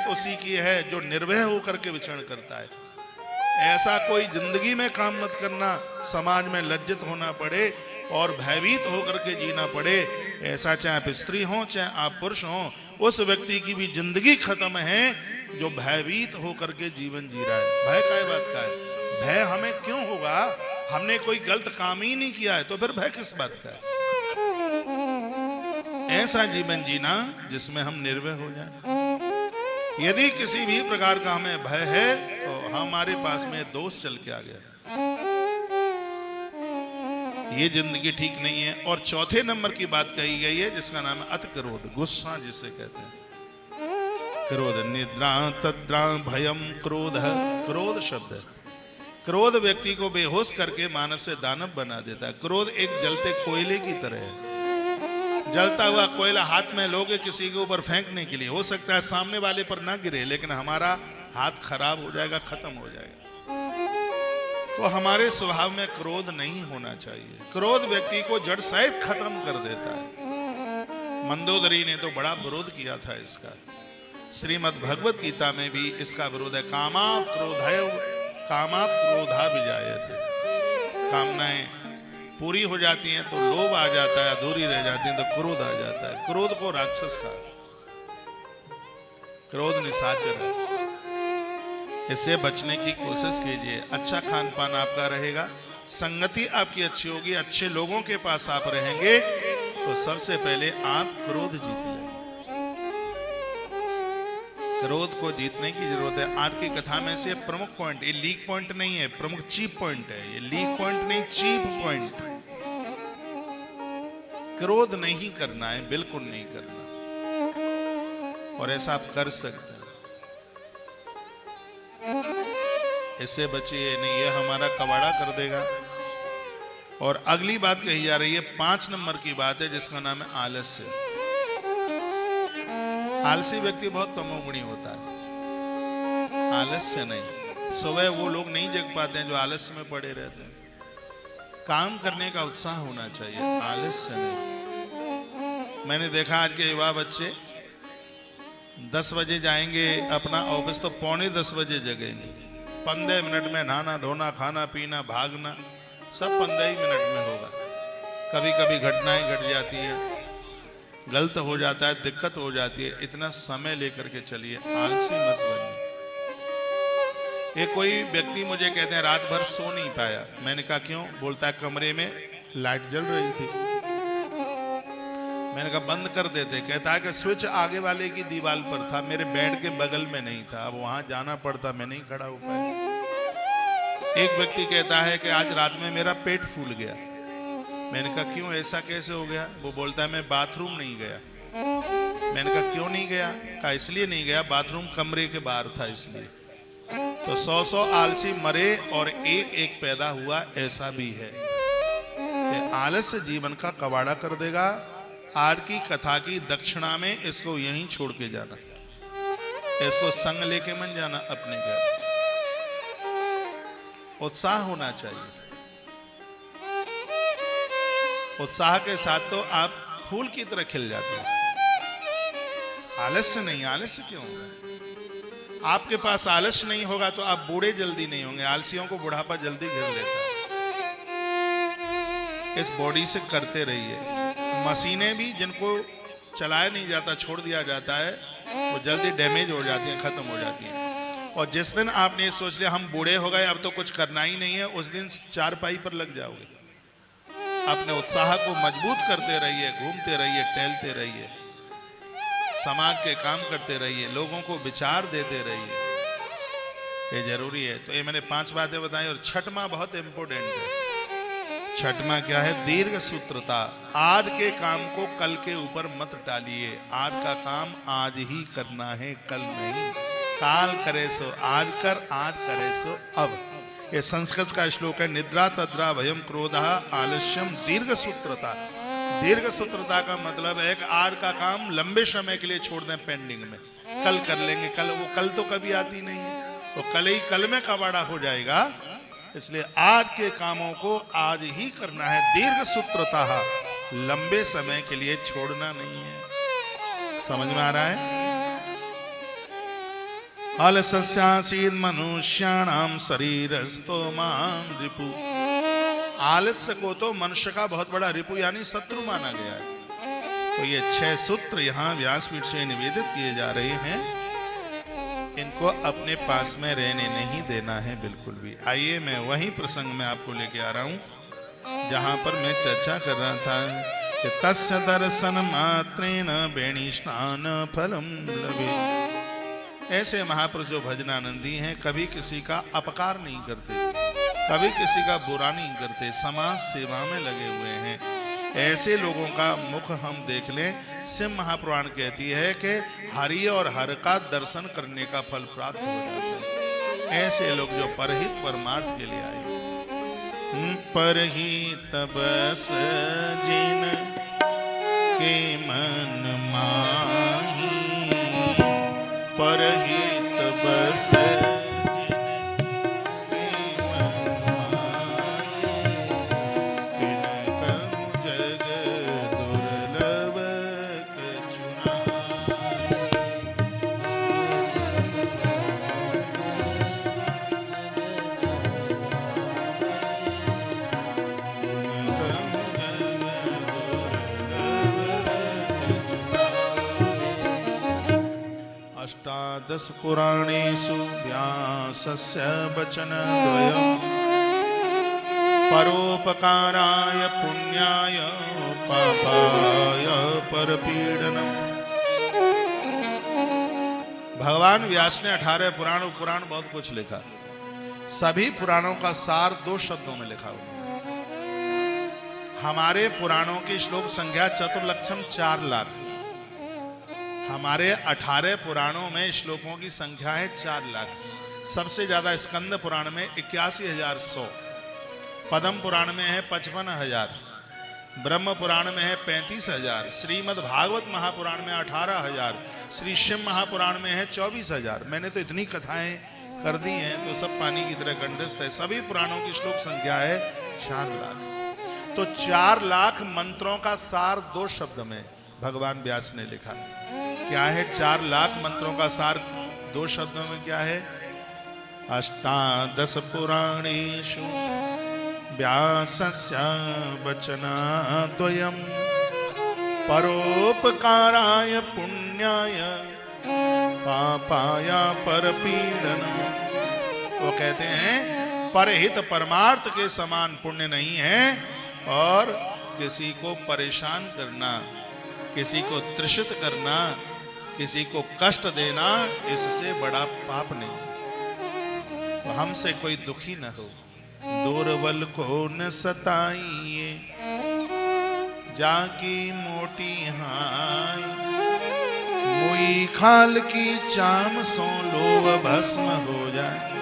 उसी की है जो निर्भय होकर के विचरण करता है। ऐसा कोई जिंदगी में काम मत करना, समाज में लज्जित होना पड़े और भयभीत होकर के जीना पड़े। ऐसा चाहे आप स्त्री हो चाहे आप पुरुष हो, उस व्यक्ति की भी जिंदगी खत्म है जो भयभीत होकर के जीवन जी रहा है। भय काय बात का है? भय हमें क्यों होगा? हमने कोई गलत काम ही नहीं किया है, तो फिर भय किस बात का है? ऐसा जीवन जीना जिसमें हम निर्भय हो जाएं। यदि किसी भी प्रकार का हमें भय है तो हमारे पास में दोष चल के आ गया, ये जिंदगी ठीक नहीं है। और चौथे नंबर की बात कही गई है जिसका नाम है अति क्रोध, गुस्सा जिसे कहते हैं। क्रोध निद्रा तद्रा भयम क्रोध। क्रोध शब्द है। क्रोध व्यक्ति को बेहोश करके मानव से दानव बना देता है। क्रोध एक जलते कोयले की तरह है। जलता हुआ कोयला हाथ में लोगे किसी के ऊपर फेंकने के लिए, हो सकता है सामने वाले पर ना गिरे, लेकिन हमारा हाथ खराब हो जाएगा, खत्म हो जाएगा। तो हमारे स्वभाव में क्रोध नहीं होना चाहिए। क्रोध व्यक्ति को जड़ सहित खत्म कर देता है। मंदोदरी ने तो बड़ा विरोध किया था इसका। श्रीमद् भगवत गीता में भी इसका विरोध है। कामात् क्रोधा विजायते। कामनाएं पूरी हो जाती हैं तो लोभ आ जाता है, अधूरी रह जाती हैं तो क्रोध आ जाता है। क्रोध को राक्षस का, क्रोध निशाचर है। इससे बचने की कोशिश कीजिए। अच्छा खान पान आपका रहेगा, संगति आपकी अच्छी होगी, अच्छे लोगों के पास आप रहेंगे तो सबसे पहले आप क्रोध जीत लेंगे। क्रोध को जीतने की जरूरत है। आज की कथा में से प्रमुख पॉइंट, ये लीक पॉइंट नहीं है, प्रमुख चीप पॉइंट है। ये लीक पॉइंट नहीं, चीप पॉइंट। क्रोध नहीं करना है, बिल्कुल नहीं करना, और ऐसा आप कर सकते हैं। इससे बचिए नहीं, ये हमारा कबाड़ा कर देगा। और अगली बात कही जा रही है, 5 नंबर की बात है जिसका नाम है आलस्य। आलसी व्यक्ति बहुत तमोगुणी होता है, आलस्य नहीं। सुबह वो लोग नहीं जग पाते हैं जो आलस्य में पड़े रहते हैं। काम करने का उत्साह होना चाहिए, आलस्य नहीं। मैंने देखा आज के युवा बच्चे 10 बजे जाएंगे अपना ऑफिस तो 9:45 बजे जगेंगे। 15 मिनट में नहाना धोना खाना पीना भागना सब 15 ही मिनट में होगा। कभी कभी घटनाएं घट जाती है, गलत हो जाता है, दिक्कत हो जाती है। इतना समय लेकर के चलिए, आलसी मत बनिए। एक कोई व्यक्ति मुझे कहते हैं रात भर सो नहीं पाया। मैंने कहा क्यों? बोलता है कमरे में लाइट जल रही थी। मैंने कहा बंद कर देते। कहता है कि स्विच आगे वाले की दीवार पर था, मेरे बेड के बगल में नहीं था, अब वहां जाना पड़ता, मैं नहीं खड़ा हो पाया। एक व्यक्ति कहता है कि आज रात में मेरा पेट फूल गया। मैंने कहा क्यों, ऐसा कैसे हो गया? वो बोलता है मैं बाथरूम नहीं गया। मैंने कहा क्यों नहीं गया? कहा इसलिए नहीं गया, बाथरूम कमरे के बाहर था इसलिए। तो 100 आलसी मरे और एक एक पैदा हुआ, ऐसा भी है। ये आलस्य जीवन का कबाड़ा कर देगा। आज की कथा की दक्षिणा में इसको यहीं छोड़ के जाना, इसको संग लेके मन जाना अपने घर। उत्साह होना चाहिए, उत्साह के साथ तो आप फूल की तरह खिल जाते हैं। आलस्य नहीं, आलस्य क्यों होगा? आपके पास आलस्य नहीं होगा तो आप बूढ़े जल्दी नहीं होंगे। आलसियों को बुढ़ापा जल्दी घेर लेता है। इस बॉडी से करते रहिए। मशीनें भी जिनको चलाया नहीं जाता, छोड़ दिया जाता है, वो जल्दी डैमेज हो जाती हैं, खत्म हो जाती हैं। और जिस दिन आपने ये सोच लिया हम बूढ़े हो गए अब तो कुछ करना ही नहीं है, उस दिन चारपाई पर लग जाओगे। अपने उत्साह को मजबूत करते रहिए, घूमते रहिए, टहलते रहिए, समाज के काम करते रहिए, लोगों को विचार देते रहिए, ये जरूरी है। तो ये मैंने 5 बातें बताई और छठवां बहुत इंपॉर्टेंट है। छठवां क्या है? दीर्घ सूत्रता। आज के काम को कल के ऊपर मत टालिए। आज का काम आज ही करना है, कल नहीं। काल करे सो आज कर, आज करे सो अब। ये संस्कृत का श्लोक है। निद्रा तद्रा भयम क्रोधः आलस्यम दीर्घ सूत्रता। दीर्घ सूत्रता का मतलब है कि आज का काम लंबे समय के लिए छोड़ दें पेंडिंग में, कल कर लेंगे। कल, वो कल तो कभी आती नहीं है, तो कल ही कल में कबाड़ा हो जाएगा। इसलिए आज के कामों को आज ही करना है। दीर्घ सूत्रता, लंबे समय के लिए छोड़ना नहीं है। समझ में आ रहा है? आलस्यासीद मनुष्याणाम शरीरस्थो मां रिपु। आलस्य को तो मनुष्य का बहुत बड़ा रिपु यानी शत्रु माना गया है। तो ये 6 सूत्र यहाँ व्यासपीठ से निवेदित किए जा रहे हैं। इनको अपने पास में रहने नहीं देना है बिल्कुल भी। आइए मैं वही प्रसंग में आपको लेके आ रहा हूँ जहाँ पर मैं चर्चा कर रहा था कि तस्य दर्शन मात्रेण वेणी स्नान फलम लभे। ऐसे महापुरुष जो भजनानंदी हैं, कभी किसी का अपकार नहीं करते, कभी किसी का बुरा नहीं करते, समाज सेवा में लगे हुए हैं। ऐसे लोगों का मुख हम देख लें। सिंह महापुराण कहती है कि हरि और हर का दर्शन करने का फल प्राप्त हो जाता है। ऐसे लोग जो परहित परमार्थ के लिए आए। परहित बस जिन के मन माही, परहित बस अष्टादश पुराणेषु व्यासस्य वचनद्वयम् परोपकाराय पुण्याय पापाय परपीडनम्। भगवान व्यास ने 18 पुराण बहुत कुछ लिखा। सभी पुराणों का सार 2 शब्दों में लिखा हुआ। हमारे पुराणों की श्लोक संख्या चतुर्लक्षम 4 लाख। हमारे 18 पुराणों में श्लोकों की संख्या है 4 लाख। सबसे ज्यादा स्कंद पुराण में 81,100, पद्म पुराण में है 55,000, ब्रह्म पुराण में है 35,000, श्रीमद् भागवत महापुराण में 18,000, श्री शिव महापुराण में है 24,000। मैंने तो इतनी कथाएं कर दी हैं तो सब पानी की तरह कंठस्थ है। सभी पुराणों की श्लोक संख्या है 4 लाख। तो 4 लाख मंत्रों का सार 2 शब्द में भगवान व्यास ने लिखा। क्या है 4 लाख मंत्रों का सार 2 शब्दों में? क्या है? अष्टादश पुराणेषु व्यासस्य वचनद्वयम् परोपकाराय पुण्याय पापाय परपीडनम्। वो कहते हैं परहित परमार्थ के समान पुण्य नहीं है, और किसी को परेशान करना, किसी को तृषित करना, किसी को कष्ट देना, इससे बड़ा पाप नहीं। तो हमसे कोई दुखी न हो। दुर्बल को न सताइए, जाकी मोटी हाय, मोई खाल की चाम सो लोभ भस्म हो जाए।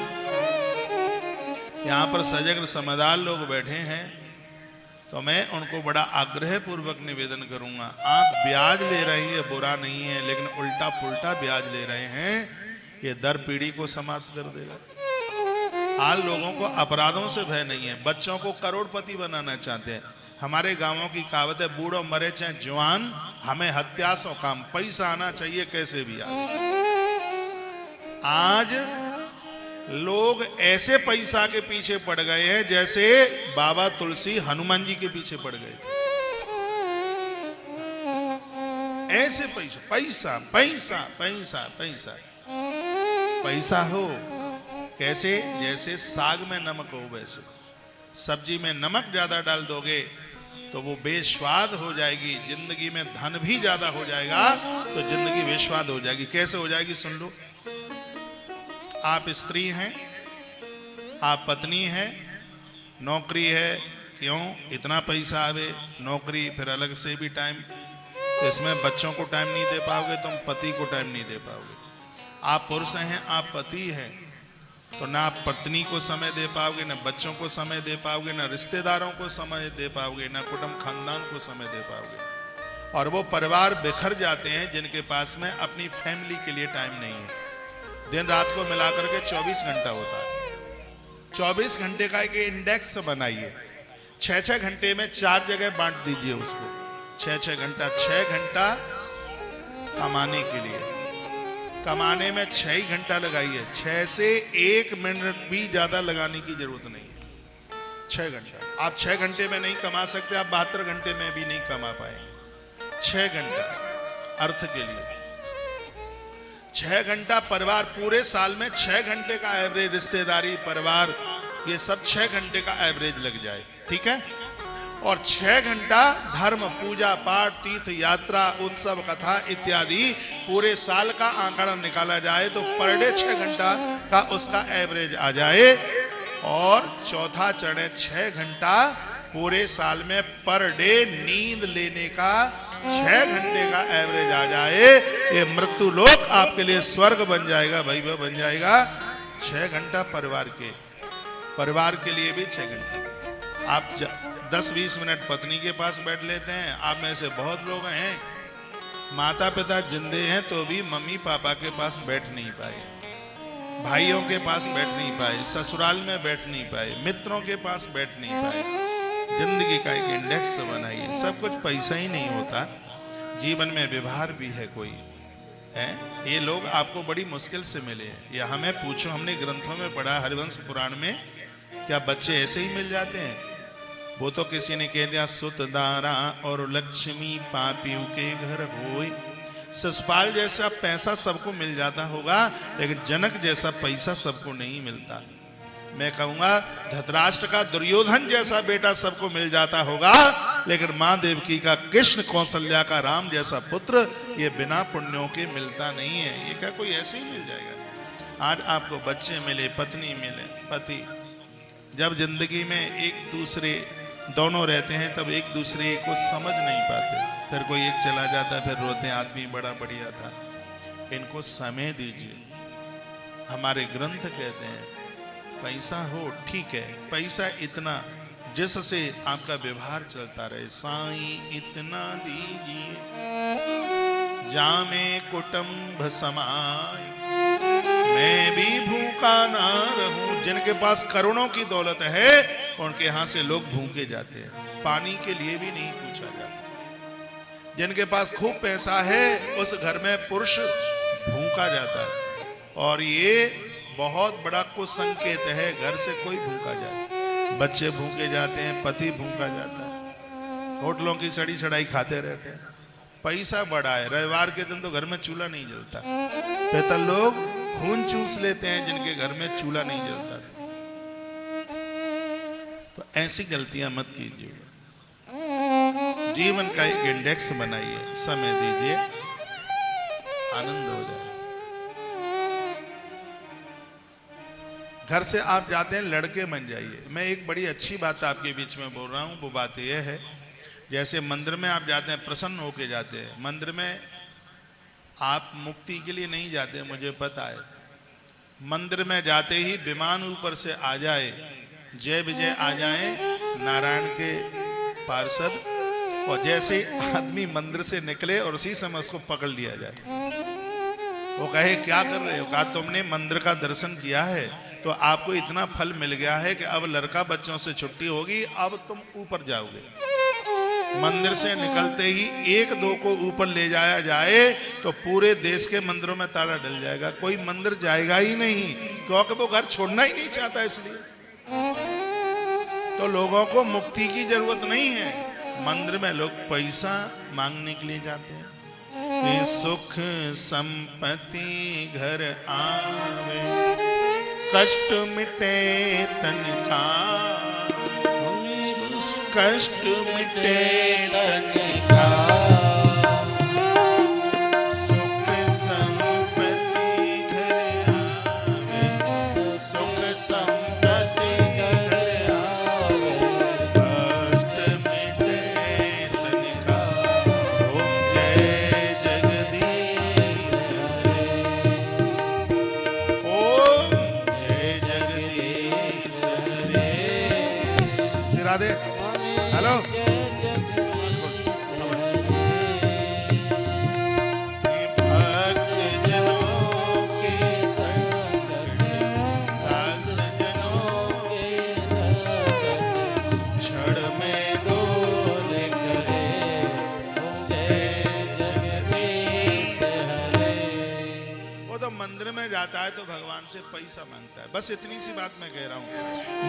यहाँ पर सजग समझदार लोग बैठे हैं, तो मैं उनको बड़ा आग्रह पूर्वक निवेदन करूंगा, आप ब्याज ले रही है बुरा नहीं है, लेकिन उल्टा पुल्टा ब्याज ले रहे हैं, ये दर पीढ़ी को समाप्त कर देगा। आज लोगों को अपराधों से भय नहीं है, बच्चों को करोड़पति बनाना चाहते हैं। हमारे गांवों की कहावत है, बूढ़ो मरे चाहे जवान, हमें हत्या सो काम, पैसा आना चाहिए कैसे भी आए। आज लोग ऐसे पैसा के पीछे पड़ गए हैं जैसे बाबा तुलसी हनुमान जी के पीछे पड़ गए थे। ऐसे पैसा पैसा पैसा पैसा पैसा पैसा हो कैसे, जैसे साग में नमक हो वैसे। सब्जी में नमक ज्यादा डाल दोगे तो वो बेस्वाद हो जाएगी, जिंदगी में धन भी ज्यादा हो जाएगा तो जिंदगी बेस्वाद हो जाएगी। कैसे हो जाएगी सुन लो। आप स्त्री हैं, आप पत्नी हैं, नौकरी है, क्यों इतना पैसा आवे, नौकरी फिर अलग से भी टाइम, तो इसमें बच्चों को टाइम नहीं दे पाओगे, तुम पति को टाइम नहीं दे पाओगे। आप पुरुष हैं, आप पति हैं, तो ना आप पत्नी को समय दे पाओगे, ना बच्चों को समय दे पाओगे, ना रिश्तेदारों को समय दे पाओगे, ना कुटुंब खानदान को समय दे पाओगे। और वो परिवार बिखर जाते हैं जिनके पास में अपनी फैमिली के लिए टाइम नहीं है। दिन रात को मिलाकर के 24 घंटा होता है। 24 घंटे का एक इंडेक्स बनाइए, 6-6 घंटे में 4 जगह बांट दीजिए उसको। 6-6 घंटा, 6 घंटा कमाने के लिए, कमाने में 6 ही घंटा लगाइए। 6 से 1 मिनट भी ज्यादा लगाने की जरूरत नहीं है। 6 घंटा आप 6 घंटे में नहीं कमा सकते, आप 72 घंटे में भी नहीं कमा पाएंगे। 6 घंटा अर्थ के लिए, 6 घंटा परिवार, पूरे साल में 6 घंटे का एवरेज, रिश्तेदारी परिवार ये सब 6 घंटे का एवरेज लग जाए, ठीक है। और 6 घंटा धर्म, पूजा पाठ, तीर्थ यात्रा, उत्सव, कथा इत्यादि पूरे साल का आंकड़ा निकाला जाए तो पर डे 6 घंटा का उसका एवरेज आ जाए। और चौथा चरण है 6 घंटा पूरे साल में पर डे नींद लेने का 6 घंटे का एवरेज आ जाए, ये मृत्यु लोक आपके लिए स्वर्ग बन जाएगा, वैभव बन जाएगा। 6 घंटा परिवार के लिए भी 6 घंटे। आप 10-20 मिनट पत्नी के पास बैठ लेते हैं। आप में से बहुत लोग हैं, माता पिता जिंदे हैं तो भी मम्मी पापा के पास बैठ नहीं पाए, भाइयों के पास बैठ नहीं पाए, ससुराल में बैठ नहीं पाए, मित्रों के पास बैठ नहीं पाए। जिंदगी का एक इंडेक्स बनाइए। सब कुछ पैसा ही नहीं होता, जीवन में व्यवहार भी है कोई है। ये लोग आपको बड़ी मुश्किल से मिले हैं। या हमें पूछो, हमने ग्रंथों में पढ़ा, हरिवंश पुराण में, क्या बच्चे ऐसे ही मिल जाते हैं? वो तो किसी ने कह दिया, सुत दारा और लक्ष्मी पापियों के घर होए। ससुपाल जैसा पैसा सबको मिल जाता होगा, लेकिन जनक जैसा पैसा सबको नहीं मिलता। मैं कहूंगा धृतराष्ट्र का दुर्योधन जैसा बेटा सबको मिल जाता होगा, लेकिन मां देवकी का कृष्ण, कौशल्या का राम जैसा पुत्र ये बिना पुण्यों के मिलता नहीं है। ये क्या कोई ऐसे ही मिल जाएगा? आज आपको बच्चे मिले, पत्नी मिले, पति, जब जिंदगी में एक दूसरे दोनों रहते हैं तब एक दूसरे को समझ नहीं पाते, फिर कोई एक चला जाता, फिर रोते आदमी बड़ा बढ़िया था। इनको समय दीजिए। हमारे ग्रंथ कहते हैं पैसा हो ठीक है, पैसा इतना जिससे आपका व्यवहार चलता रहे। साईं इतना दीजिए जामे कुटुंब समाए, मैं भी भूखा ना रहूं। जिनके पास करोड़ों की दौलत है उनके यहां से लोग भूखे जाते हैं, पानी के लिए भी नहीं पूछा जाता। जिनके पास खूब पैसा है उस घर में पुरुष भूखा जाता है, और ये बहुत बड़ा कुछ संकेत है, घर से कोई भूखा जाए। बच्चे भूखे जाते हैं, पति भूखा जाता है, होटलों की सड़ी सड़ाई खाते रहते हैं। पैसा बड़ा है, रविवार के दिन तो घर में चूल्हा नहीं जलता, बेहतर लोग खून चूस लेते हैं जिनके घर में चूल्हा नहीं जलता था। तो ऐसी गलतियां मत कीजिए। जीवन का एक इंडेक्स बनाइए, समय दीजिए, आनंद हो जाए। घर से आप जाते हैं, लड़के बन जाइए। मैं एक बड़ी अच्छी बात आपके बीच में बोल रहा हूं, वो बात यह है, जैसे मंदिर में आप जाते हैं, प्रसन्न होके जाते हैं। मंदिर में आप मुक्ति के लिए नहीं जाते, मुझे पता है। मंदिर में जाते ही विमान ऊपर से आ जाए, जय विजय आ जाए नारायण के पार्षद, और जैसे आदमी मंदिर से निकले और उसी समय उसको पकड़ लिया जाए। वो कहे क्या कर रहे हो? कहा तुमने मंदिर का दर्शन किया है तो आपको इतना फल मिल गया है कि अब लड़का बच्चों से छुट्टी होगी, अब तुम ऊपर जाओगे। मंदिर से निकलते ही एक दो को ऊपर ले जाया जाए तो पूरे देश के मंदिरों में ताला डल जाएगा, कोई मंदिर जाएगा ही नहीं, क्योंकि वो घर छोड़ना ही नहीं चाहता। इसलिए तो लोगों को मुक्ति की जरूरत नहीं है, मंदिर में लोग पैसा मांगने के लिए जाते हैं कि सुख संपत्ति घर आवे, कष्ट मिटे तन का, कष्ट मिटे तन का, सुख संपत्ति घर आवे, सुख संपत्ति घर आवे, कष्ट मिटे तन का। ओम जय जगदीश हरे, ओम जय जगदीश हरे। श्री राधे। हेलो, भक्त जनों के संकट, दास जनों के संकट, क्षण में दूर करे, जय जगदीश हरे। वो तो मंदिर में जाता है तो भगवान से पैसा मांगता है, बस इतनी सी बात मैं कह रहा हूं।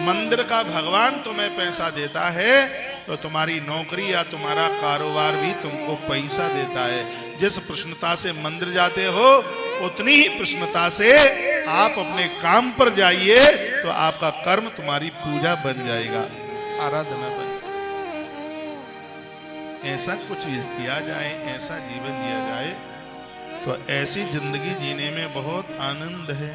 मंदिर का भगवान तुम्हें पैसा देता है तो तुम्हारी नौकरी या तुम्हारा कारोबार भी तुमको पैसा देता है। जिस प्रसन्नता से मंदिर जाते हो उतनी ही प्रसन्नता से आप अपने काम पर जाइए तो आपका कर्म तुम्हारी पूजा बन जाएगा, आराधना बन जाएगी। ऐसा कुछ किया जाए, ऐसा जीवन जिया जाए तो ऐसी जिंदगी जीने में बहुत आनंद है।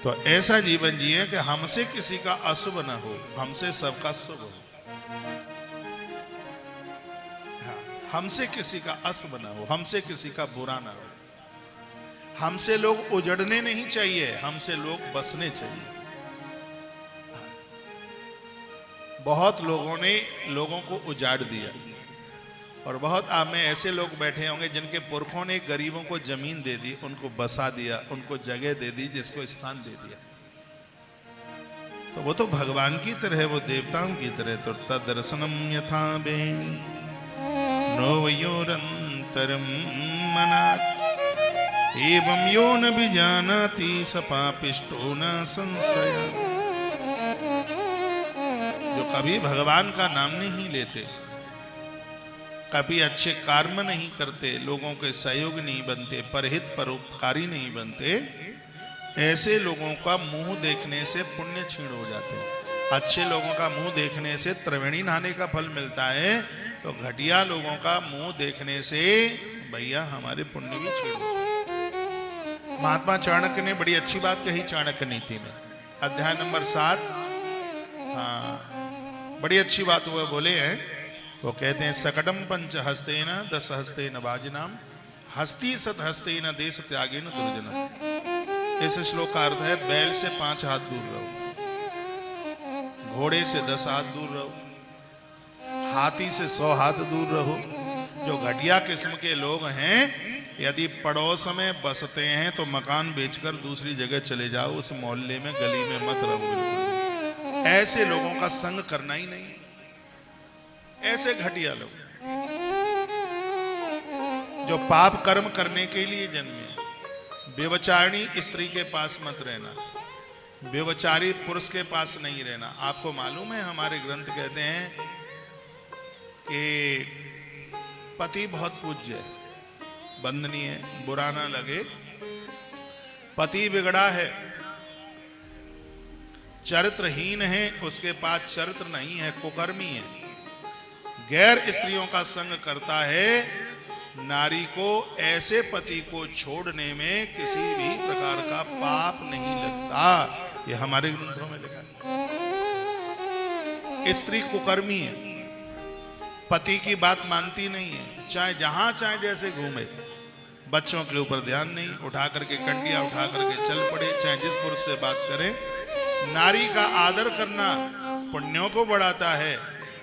तो ऐसा जीवन जिए कि हमसे किसी का अशुभ ना हो, हमसे सबका शुभ हो। हमसे किसी का अशुभ ना हो, हमसे किसी का बुरा ना हो। हमसे लोग उजड़ने नहीं चाहिए, हमसे लोग बसने चाहिए। बहुत लोगों ने लोगों को उजाड़ दिया और बहुत आप में ऐसे लोग बैठे होंगे जिनके पुरखों ने गरीबों को जमीन दे दी, उनको बसा दिया, उनको जगह दे दी, जिसको स्थान दे दिया। तो वो तो भगवान की तरह, वो देवताओं की तरह। तो तदर्शनम यथा बेणी नोवयोरंतरम मनात् एवं यो न विजानाति स पापिष्टो न संशय। जो कभी भगवान का नाम नहीं लेते, कभी अच्छे कर्म नहीं करते, लोगों के सहयोग नहीं बनते, परहित परोपकारी नहीं बनते, ऐसे लोगों का मुंह देखने से पुण्य क्षीण हो जाते हैं। अच्छे लोगों का मुंह देखने से त्रिवेणी नहाने का फल मिलता है, तो घटिया लोगों का मुंह देखने से भैया हमारे पुण्य भी क्षीण होते हैं। महात्मा चाणक्य ने बड़ी अच्छी बात कही चाणक्य नीति में, अध्याय नंबर 7। हाँ, बड़ी अच्छी बात वो बोले हैं। वो कहते हैं सकटम पंच हस्तेन 10 हस्तेन वाजिनाम हस्ती सत हस्तेन देश त्यागेन दुर्जनम। इस श्लोक का अर्थ है बैल से 5 हाथ दूर रहो, घोड़े से 10 हाथ दूर रहो, हाथी से 100 हाथ दूर रहो। जो घटिया किस्म के लोग हैं, यदि पड़ोस में बसते हैं तो मकान बेचकर दूसरी जगह चले जाओ, उस मोहल्ले में गली में मत रहो बिल्कुल। ऐसे लोगों का संग करना ही नहीं। ऐसे घटिया लोग जो पाप कर्म करने के लिए जन्मे, व्यभिचारिणी स्त्री के पास मत रहना, व्यभिचारी पुरुष के पास नहीं रहना। आपको मालूम है हमारे ग्रंथ कहते हैं कि पति बहुत पूज्य है, वंदनीय है, बुरा ना लगे। पति बिगड़ा है, चरित्रहीन है, उसके पास चरित्र नहीं है, कुकर्मी है, गैर स्त्रियों का संग करता है, नारी को ऐसे पति को छोड़ने में किसी भी प्रकार का पाप नहीं लगता। ये हमारे ग्रंथों में लिखा है। स्त्री कुकर्मी है, पति की बात मानती नहीं है, चाहे जहां चाहे जैसे घूमे, बच्चों के ऊपर ध्यान नहीं, उठा करके कंडिया उठा करके चल पड़े। चाहे जिस पुरुष से बात करें, नारी का आदर करना पुण्यों को बढ़ाता है,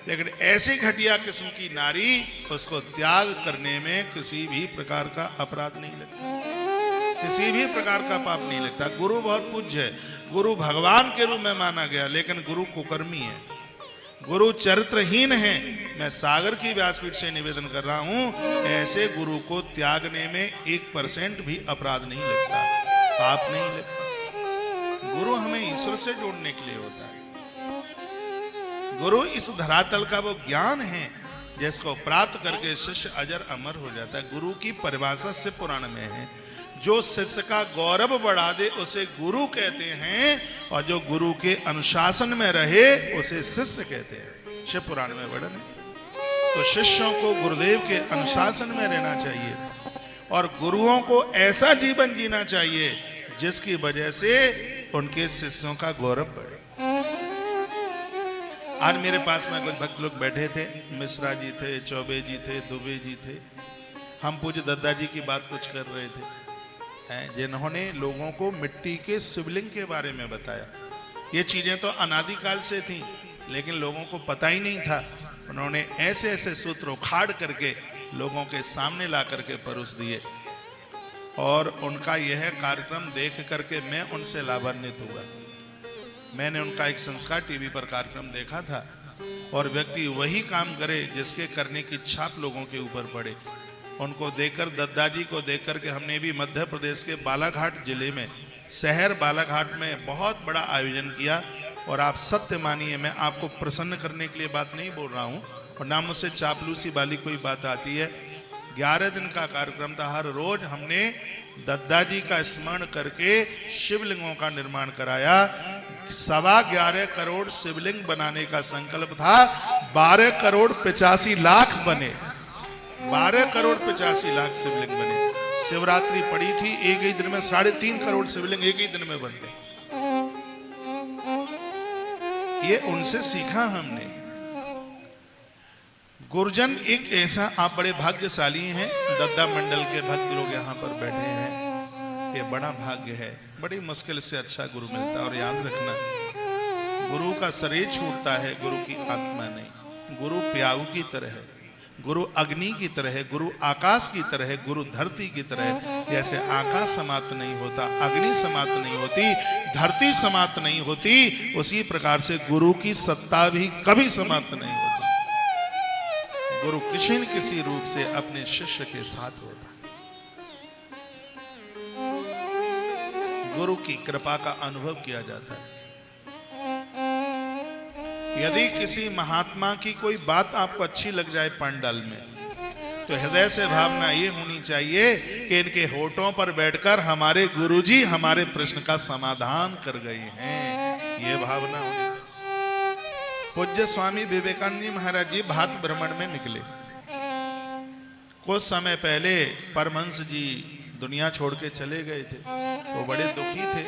लेकिन ऐसी घटिया किस्म की नारी, उसको त्याग करने में किसी भी प्रकार का अपराध नहीं लगता, किसी भी प्रकार का पाप नहीं लगता। गुरु बहुत पूज्य है, गुरु भगवान के रूप में माना गया, लेकिन गुरु कुकर्मी है, गुरु चरित्रहीन है। मैं सागर की व्यासपीठ से निवेदन कर रहा हूं, ऐसे गुरु को त्यागने में 1% भी अपराध नहीं लगता, पाप नहीं लगता। गुरु हमें ईश्वर से जोड़ने के लिए होता है। गुरु इस धरातल का वो ज्ञान है जिसको प्राप्त करके शिष्य अजर अमर हो जाता है। गुरु की परिभाषा से पुराण में है, जो शिष्य का गौरव बढ़ा दे उसे गुरु कहते हैं, और जो गुरु के अनुशासन में रहे उसे शिष्य कहते हैं। शिव पुराण में वर्णन है। तो शिष्यों को गुरुदेव के अनुशासन में रहना चाहिए, और गुरुओं को ऐसा जीवन जीना चाहिए जिसकी वजह से उनके शिष्यों का गौरव बढ़े। आज मेरे पास में कुछ भक्त लोग बैठे थे, मिश्रा जी थे, चौबे जी थे, दुबे जी थे। हम पूज्य दद्दा जी की बात कुछ कर रहे थे, जिन्होंने लोगों को मिट्टी के शिवलिंग के बारे में बताया। ये चीजें तो अनादिकाल से थी, लेकिन लोगों को पता ही नहीं था। उन्होंने ऐसे ऐसे सूत्र उखाड़ करके लोगों के सामने ला करके परोस दिए, और उनका यह कार्यक्रम देख करके मैं उनसे लाभान्वित हुआ। मैंने उनका एक संस्कार टीवी पर कार्यक्रम देखा था, और व्यक्ति वही काम करे जिसके करने की छाप लोगों के ऊपर पड़े। उनको देखकर, दद्दाजी को देखकर के हमने भी मध्य प्रदेश के बालाघाट जिले में, शहर बालाघाट में बहुत बड़ा आयोजन किया। और आप सत्य मानिए, मैं आपको प्रसन्न करने के लिए बात नहीं बोल रहा हूँ, और ना मुझसे चापलूसी वाली कोई बात आती है। 11 दिन का कार्यक्रम था। हर रोज हमने दद्दाजी का स्मरण करके शिवलिंगों का निर्माण कराया। 11.25 करोड़ शिवलिंग बनाने का संकल्प था। 12 करोड़ 85 लाख बने। 12 करोड़ 85 लाख शिवलिंग बने। शिवरात्रि पड़ी थी, एक ही दिन में 3.5 करोड़ शिवलिंग एक ही दिन में बन गए। ये उनसे सीखा हमने। गुरुजन एक ऐसा, आप बड़े भाग्यशाली हैं, दद्दा मंडल के भक्त लोग यहाँ पर बैठे हैं। ये बड़ा भाग्य है, बड़ी मुश्किल से अच्छा गुरु मिलता है। और याद रखना, गुरु का शरीर छूटता है, गुरु की आत्मा नहीं। गुरु प्याऊ की तरह है, गुरु अग्नि की तरह है, गुरु आकाश की तरह है, गुरु धरती की तरह है। जैसे आकाश समाप्त नहीं होता, अग्नि समाप्त नहीं होती, धरती समाप्त नहीं होती, उसी प्रकार से गुरु की सत्ता भी कभी समाप्त नहीं होती। गुरु किसी न किसी रूप से अपने शिष्य के साथ होता है। गुरु की कृपा का अनुभव किया जाता है। यदि किसी महात्मा की कोई बात आपको अच्छी लग जाए पंडाल में, तो हृदय से भावना ये होनी चाहिए कि इनके होठों पर बैठकर हमारे गुरुजी हमारे प्रश्न का समाधान कर गए हैं। ये भावना होनी चाहिए। पूज्य स्वामी विवेकानंद जी महाराज जी भारत भ्रमण में निकले। कुछ समय पहले परमहंस जी दुनिया छोड़ के चले गए थे, तो बड़े दुखी थे।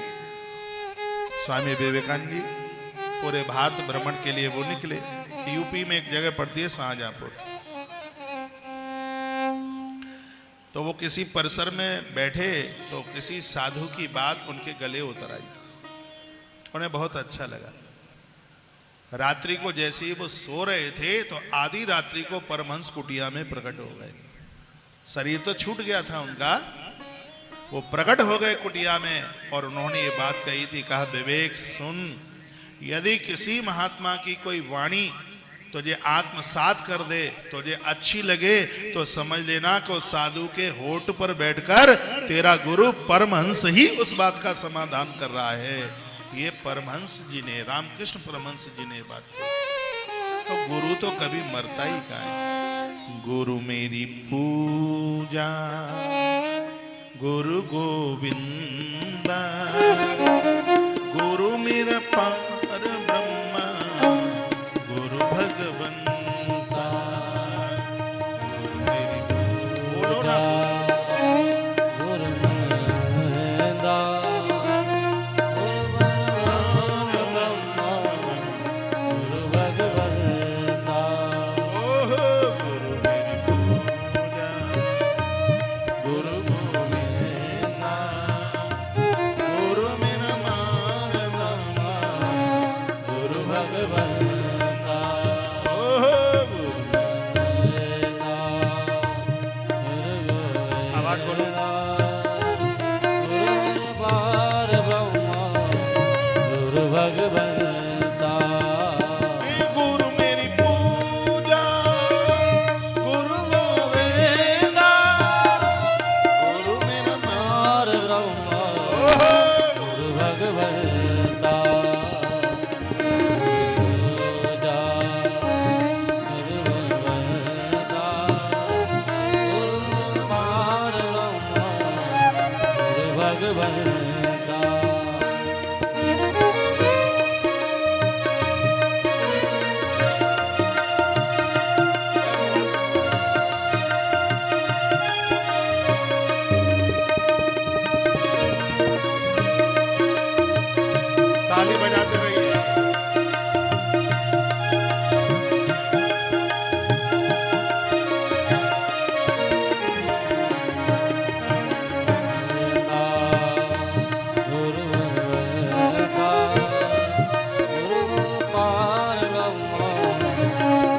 स्वामी विवेकानंद जी पूरे भारत भ्रमण के लिए वो निकले। यूपी में एक जगह पड़ती है शाहजहांपुर, तो वो किसी परिसर में बैठे, तो किसी साधु की बात उनके गले उतर आई। उन्हें बहुत अच्छा लगा। रात्रि को जैसे ही वो सो रहे थे, तो आधी रात्रि को परमहंस कुटिया में प्रकट हो गए। शरीर तो छूट गया था उनका, वो प्रकट हो गए कुटिया में, और उन्होंने ये बात कही थी, कहा विवेक सुन, यदि किसी महात्मा की कोई वाणी तुझे आत्मसात कर दे, तुझे अच्छी लगे, तो समझ लेना कि उस साधु के होठ पर बैठकर तेरा गुरु परमहंस ही उस बात का समाधान कर रहा है। ये परमहंस जी ने, रामकृष्ण परमहंस जी ने बात की। तो गुरु तो कभी मरता ही कहाँ है। गुरु मेरी पूजा गुरु गोविंदा, गुरु मेरा पार ब्रह्मा, गुरु भगवंता, गुरु मेरी बोलो ना, गुरु गोविंदा, गुरु ब्रह्मा, गुरु भगवंता, ओह गुरु मेरी पूजा गुरु भगवंता आवाज बोलो। बार ब्रह्मा गुरु भगवंता गुरु मेरी पूजा गुरु गोविंदा गुरु मेरा बार ब्रह्मा गुरु भगवंता पूजा गुरु भगवंता गुरु बार ब्रह्मा गुरु भगवंता ताली बजाते रहिए। गुरु भगवंता गुरु पार ब्रह्मा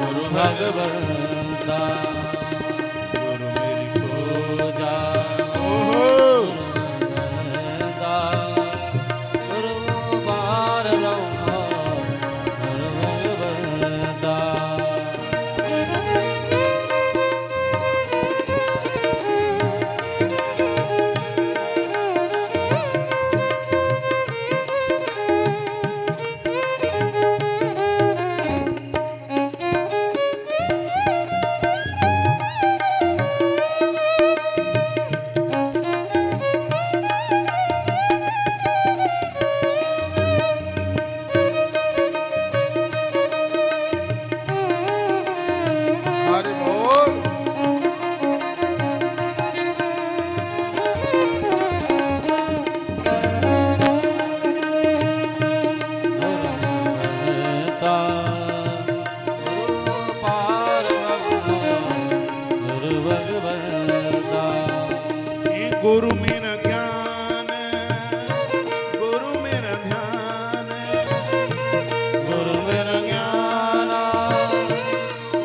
गुरु भगवंता गुरु मेरी पूजा ओहो भगवंता गुरु पार ब्रह्मा गुरु भगवंता हरि बोल। भगवंता गुरु पार ब्रह्मा गुरु भगवंता गुरु मेरा ज्ञान गुरु मेरा ध्यान गुरु मेरा ज्ञान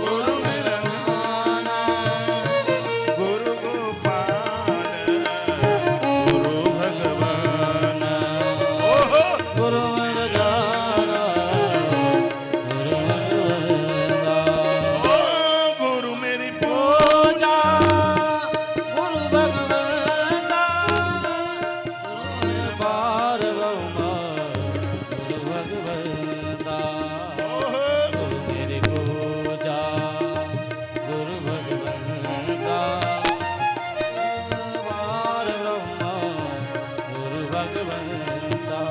गुरु मेरा ध्यान गुरु गोपाल गुरु भगवान ओहो गुरु मेरा ज्ञान गुरु भगवंता ओ गुरु मेरी पूजा गुरु भगवंता गुरु पार ब्रह्मा गुरु भगवंता ओहो गुरु मेरी पूजा गुरु भगवंता गुरु पार ब्रह्मा गुरु भगवंता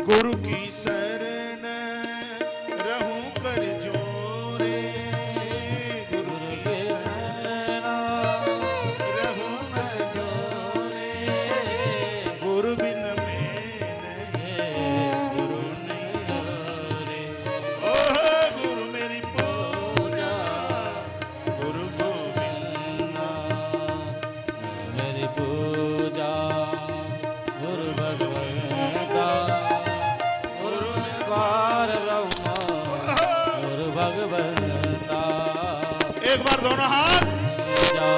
गुरु की शरण रहूं कर जोरे गुरु की शरण रहूं कर जोरे गुरु बिन मैं नहीं गुरु नहीं ओह गुरु मेरी पूजा गुरु गोविंदा मेरी पूजा गुरु भगवंता गुरु पार ब्रह्मा गुरु भगवंता एक बार दोनों हाथ पूजा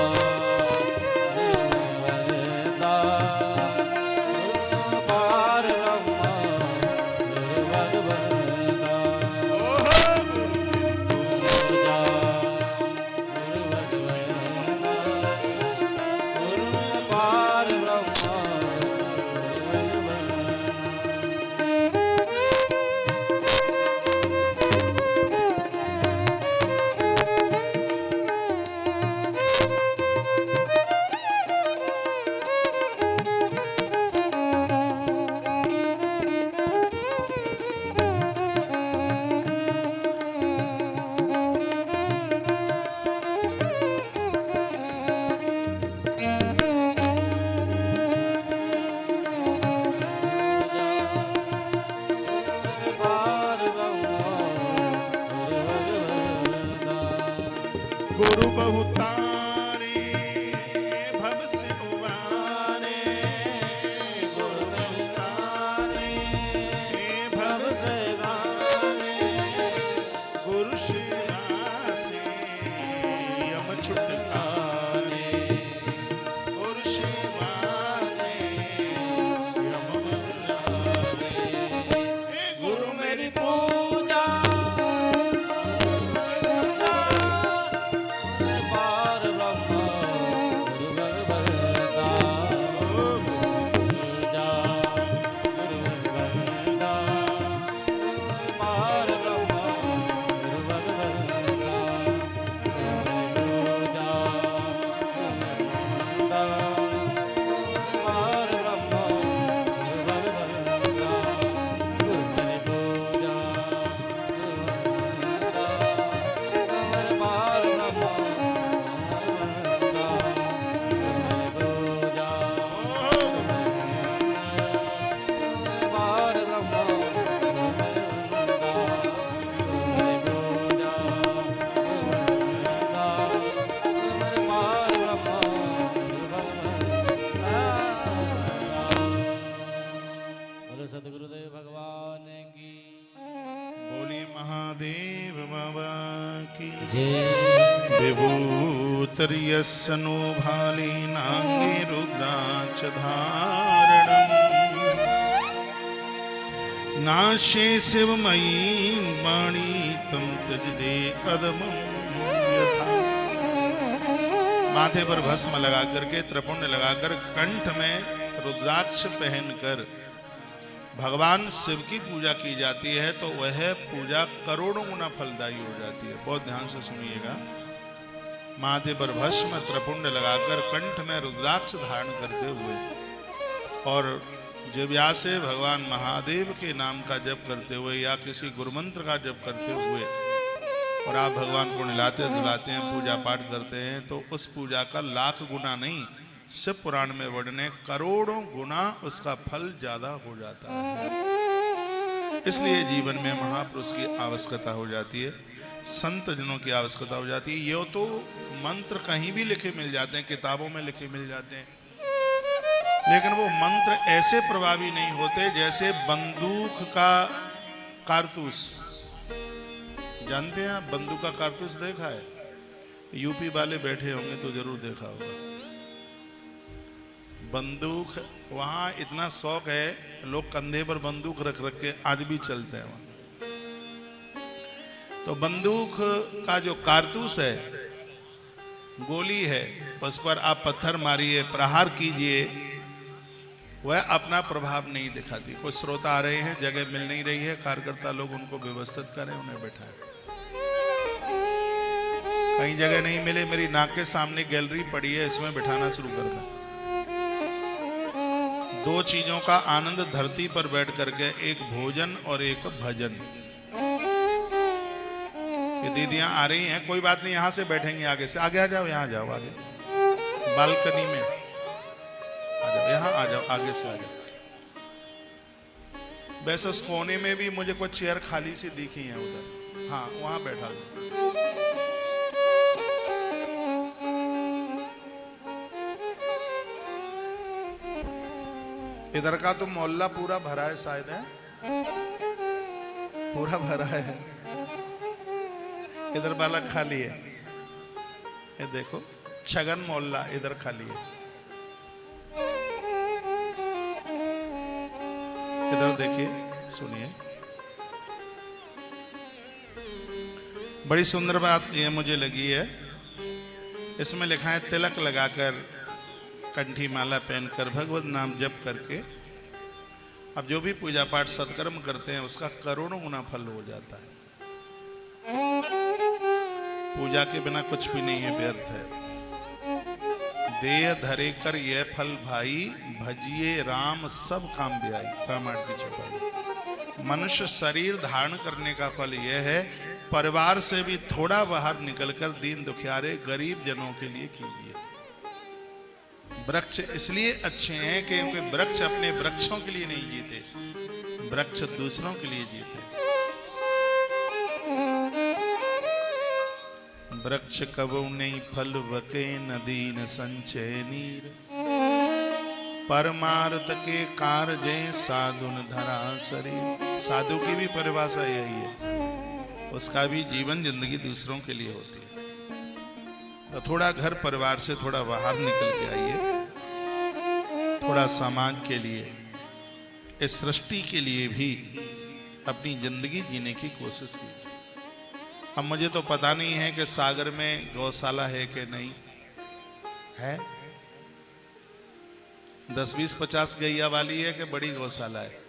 गुरु भगवंता गुरु पार ब्रह्मा गुरु भगवंता ओह गुरु मेरी पूजा गुरु भगवंता गुरु पार ब्रह्मा गुरु भगवंता बहुतारे भव से उबारे, गुरु बहुतारे भव भव से से गारे, गुरु सेवा से यम छुटकारे, गुरु सेवा से यम उल्लारे। हे गुरु मेरी पूजा पार ब्रह्म गुरु भगवता, पूजा गुरु भगवता, पार ब्रह्म गुरु भगवता, पूजा भगवता, पार ब्रह्म गुरु भगवता, गुरु मेरी पूजा पार ब्रह्म पार ब्रह्म बोलो सतगुरुदेव भगवान की बोली महादेव बाबा की जय। विभूतर्यस्सनो भालेनांगे रुद्राक्ष धारणम् नाशे शिवमयीं वाणी तं त्यजते अदमं यथा। माथे पर भस्म लगा करके त्रिपुंड लगाकर कंठ में रुद्राक्ष पहनकर भगवान शिव की पूजा की जाती है तो वह पूजा करोड़ों गुना फलदायी हो जाती है। बहुत ध्यान से सुनिएगा। माथे पर भस्म त्रिपुंड लगाकर कंठ में रुद्राक्ष धारण करते हुए और जिह्वा से भगवान महादेव के नाम का जप करते हुए या किसी गुरुमंत्र का जप करते हुए और आप भगवान को नहलाते धुलाते हैं, पूजा पाठ करते हैं तो उस पूजा का लाख गुना नहीं, शिव पुराण में वर्णन है करोड़ों गुना उसका फल ज्यादा हो जाता है। इसलिए जीवन में महापुरुष की आवश्यकता हो जाती है, संत जनों की आवश्यकता हो जाती है। ये तो मंत्र कहीं भी लिखे मिल जाते हैं, किताबों में लिखे मिल जाते हैं, लेकिन वो मंत्र ऐसे प्रभावी नहीं होते जैसे बंदूक का कारतूस। जानते हैं आप बंदूक का कारतूस देखा है? यूपी वाले बैठे होंगे तो जरूर देखा होगा। बंदूक वहां इतना शौक है, लोग कंधे पर बंदूक रख रख के आज भी चलते हैं वहां। तो बंदूक का जो कारतूस है, गोली है, उस पर आप पत्थर मारिए, प्रहार कीजिए, वह अपना प्रभाव नहीं दिखाती। कुछ श्रोता आ रहे हैं, जगह मिल नहीं रही है, कार्यकर्ता लोग उनको व्यवस्थित करें, उन्हें बैठाएं। कहीं जगह नहीं मिले, मेरी नाक के सामने गैलरी पड़ी है, इसमें बिठाना शुरू कर दें। दो चीजों का आनंद धरती पर बैठ करके, एक भोजन और एक भजन। ये दीदियां आ रही हैं, कोई बात नहीं, यहां से बैठेंगे, आगे से आगे आ जाओ, यहां जाओ, आगे बालकनी में आ जाओ, यहां आ जाओ, आगे से आ जाओ। वैसे उस कोने में भी मुझे कुछ चेयर खाली सी दिखी है उधर, हाँ वहां बैठा दो। इधर का तो मोहल्ला पूरा भरा है, शायद है पूरा भरा है, इधर वाला खाली है। ये देखो छगन मोहल्ला इधर खाली है, इधर देखिए, सुनिए। बड़ी सुंदर बात ये मुझे लगी है, इसमें लिखा है तिलक लगाकर, कंठी माला पहनकर, भगवत नाम जप करके अब जो भी पूजा पाठ सत्कर्म करते हैं उसका करोड़ों गुना फल हो जाता है। पूजा के बिना कुछ भी नहीं है, व्यर्थ है। देह धरे कर यह फल भाई, भजिए राम सब काम ब्याई। रामायण की छपाई। मनुष्य शरीर धारण करने का फल यह है, परिवार से भी थोड़ा बाहर निकलकर दीन दुखियारे गरीब जनों के लिए कीजिए। वृक्ष इसलिए अच्छे हैं क्योंकि वृक्ष अपने वृक्षों के लिए नहीं जीते, वृक्ष दूसरों के लिए जीते। वृक्ष कबो नहीं फल वके नदी न संचय नीर, परमार्थ के कार्य साधु न धरा शरीर। साधु की भी परिभाषा यही है, उसका भी जीवन जिंदगी दूसरों के लिए होती है। तो थोड़ा घर परिवार से थोड़ा बाहर निकल के आइए, थोड़ा समाज के लिए, इस सृष्टि के लिए भी अपनी जिंदगी जीने की कोशिश कीजिए। अब मुझे तो पता नहीं है कि सागर में गौशाला है कि नहीं है, 10, 20, 50 गैया वाली है कि बड़ी गौशाला है।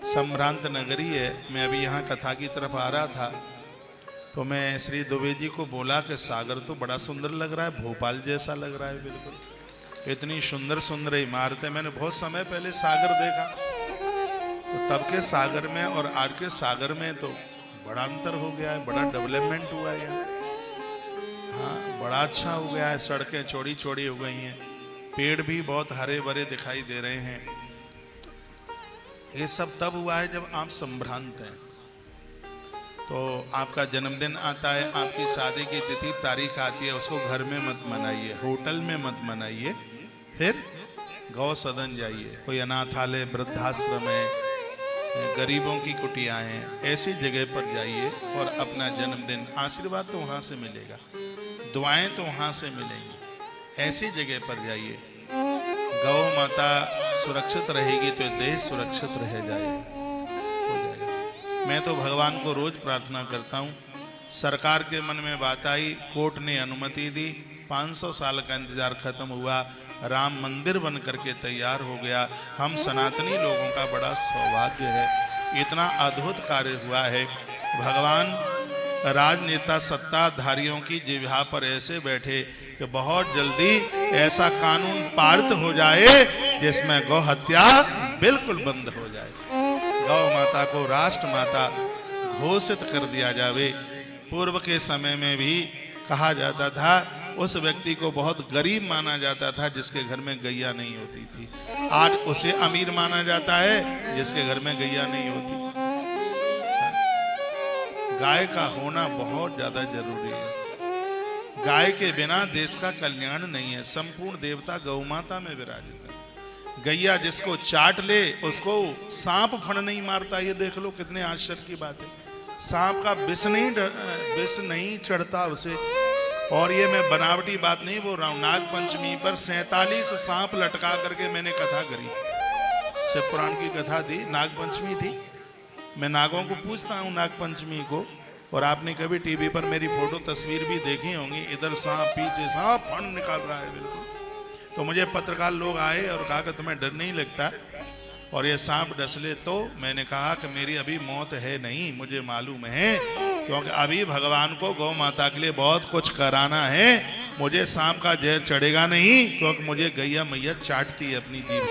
संभ्रांत नगरी है। मैं अभी यहाँ कथा की तरफ आ रहा था तो मैं श्री दुबे जी को बोला कि सागर तो बड़ा सुंदर लग रहा है, भोपाल जैसा लग रहा है बिल्कुल, इतनी सुंदर सुंदर इमारतें। मैंने बहुत समय पहले सागर देखा, तो तब के सागर में और आज के सागर में तो बड़ा अंतर हो गया है, बड़ा डेवलपमेंट हुआ है यहाँ। हाँ, बड़ा अच्छा हो गया है, सड़कें चौड़ी चौड़ी हो गई हैं, पेड़ भी बहुत हरे भरे दिखाई दे रहे हैं। ये सब तब हुआ है जब आप संभ्रांत हैं। तो आपका जन्मदिन आता है, आपकी शादी की तिथि तारीख आती है, उसको घर में मत मनाइए, होटल में मत मनाइए, फिर गौ सदन जाइए, कोई अनाथालय, वृद्धाश्रम है, गरीबों की कुटियां हैं, ऐसी जगह पर जाइए और अपना जन्मदिन, आशीर्वाद तो वहां से मिलेगा, दुआएं तो वहां से मिलेंगी, ऐसी जगह पर जाइए। गौ माता सुरक्षित रहेगी तो देश सुरक्षित रह जाएगा, हो जाएगा। मैं तो भगवान को रोज प्रार्थना करता हूँ। सरकार के मन में बात आई, कोर्ट ने अनुमति दी, 500 साल का इंतजार खत्म हुआ, राम मंदिर बन करके तैयार हो गया। हम सनातनी लोगों का बड़ा सौभाग्य है, इतना अद्भुत कार्य हुआ है। भगवान राजनेता सत्ताधारियों की जिह्वा पर ऐसे बैठे कि बहुत जल्दी ऐसा कानून पारित हो जाए जिसमें गौ हत्या बिल्कुल बंद हो जाए, गौ माता को राष्ट्र माता घोषित कर दिया जावे। पूर्व के समय में भी कहा जाता था उस व्यक्ति को बहुत गरीब माना जाता था जिसके घर में गैया नहीं होती थी। आज उसे अमीर माना जाता है जिसके घर में गैया नहीं होती। गाय का होना बहुत ज्यादा जरूरी है। गाय के बिना देश का कल्याण नहीं है। संपूर्ण देवता गौ माता में विराजित है। गैया जिसको चाट ले उसको सांप फण नहीं मारता, ये देख लो कितने आश्चर्य की बात है। सांप का विष नहीं चढ़ता उसे। और ये मैं बनावटी बात नहीं बोल रहा हूँ, नाग पंचमी पर 47 सांप लटका करके मैंने कथा करी। शिव पुराण की कथा थी, नाग पंचमी थी। मैं नागों को पूछता हूँ नाग पंचमी को, और आपने कभी टीवी पर मेरी फोटो तस्वीर भी देखी होंगी, इधर सांप पीछे सांप फण निकाल रहा है बिल्कुल। तो मुझे पत्रकार लोग आए और कहा कि तुम्हें डर नहीं लगता और ये सांप डस ले? तो मैंने कहा कि मेरी अभी मौत है नहीं, मुझे मालूम है, क्योंकि अभी भगवान को गौ माता के लिए बहुत कुछ कराना है। मुझे सांप का जहर चढ़ेगा नहीं, क्योंकि मुझे गैया मैया चाटती है अपनी जीभ से।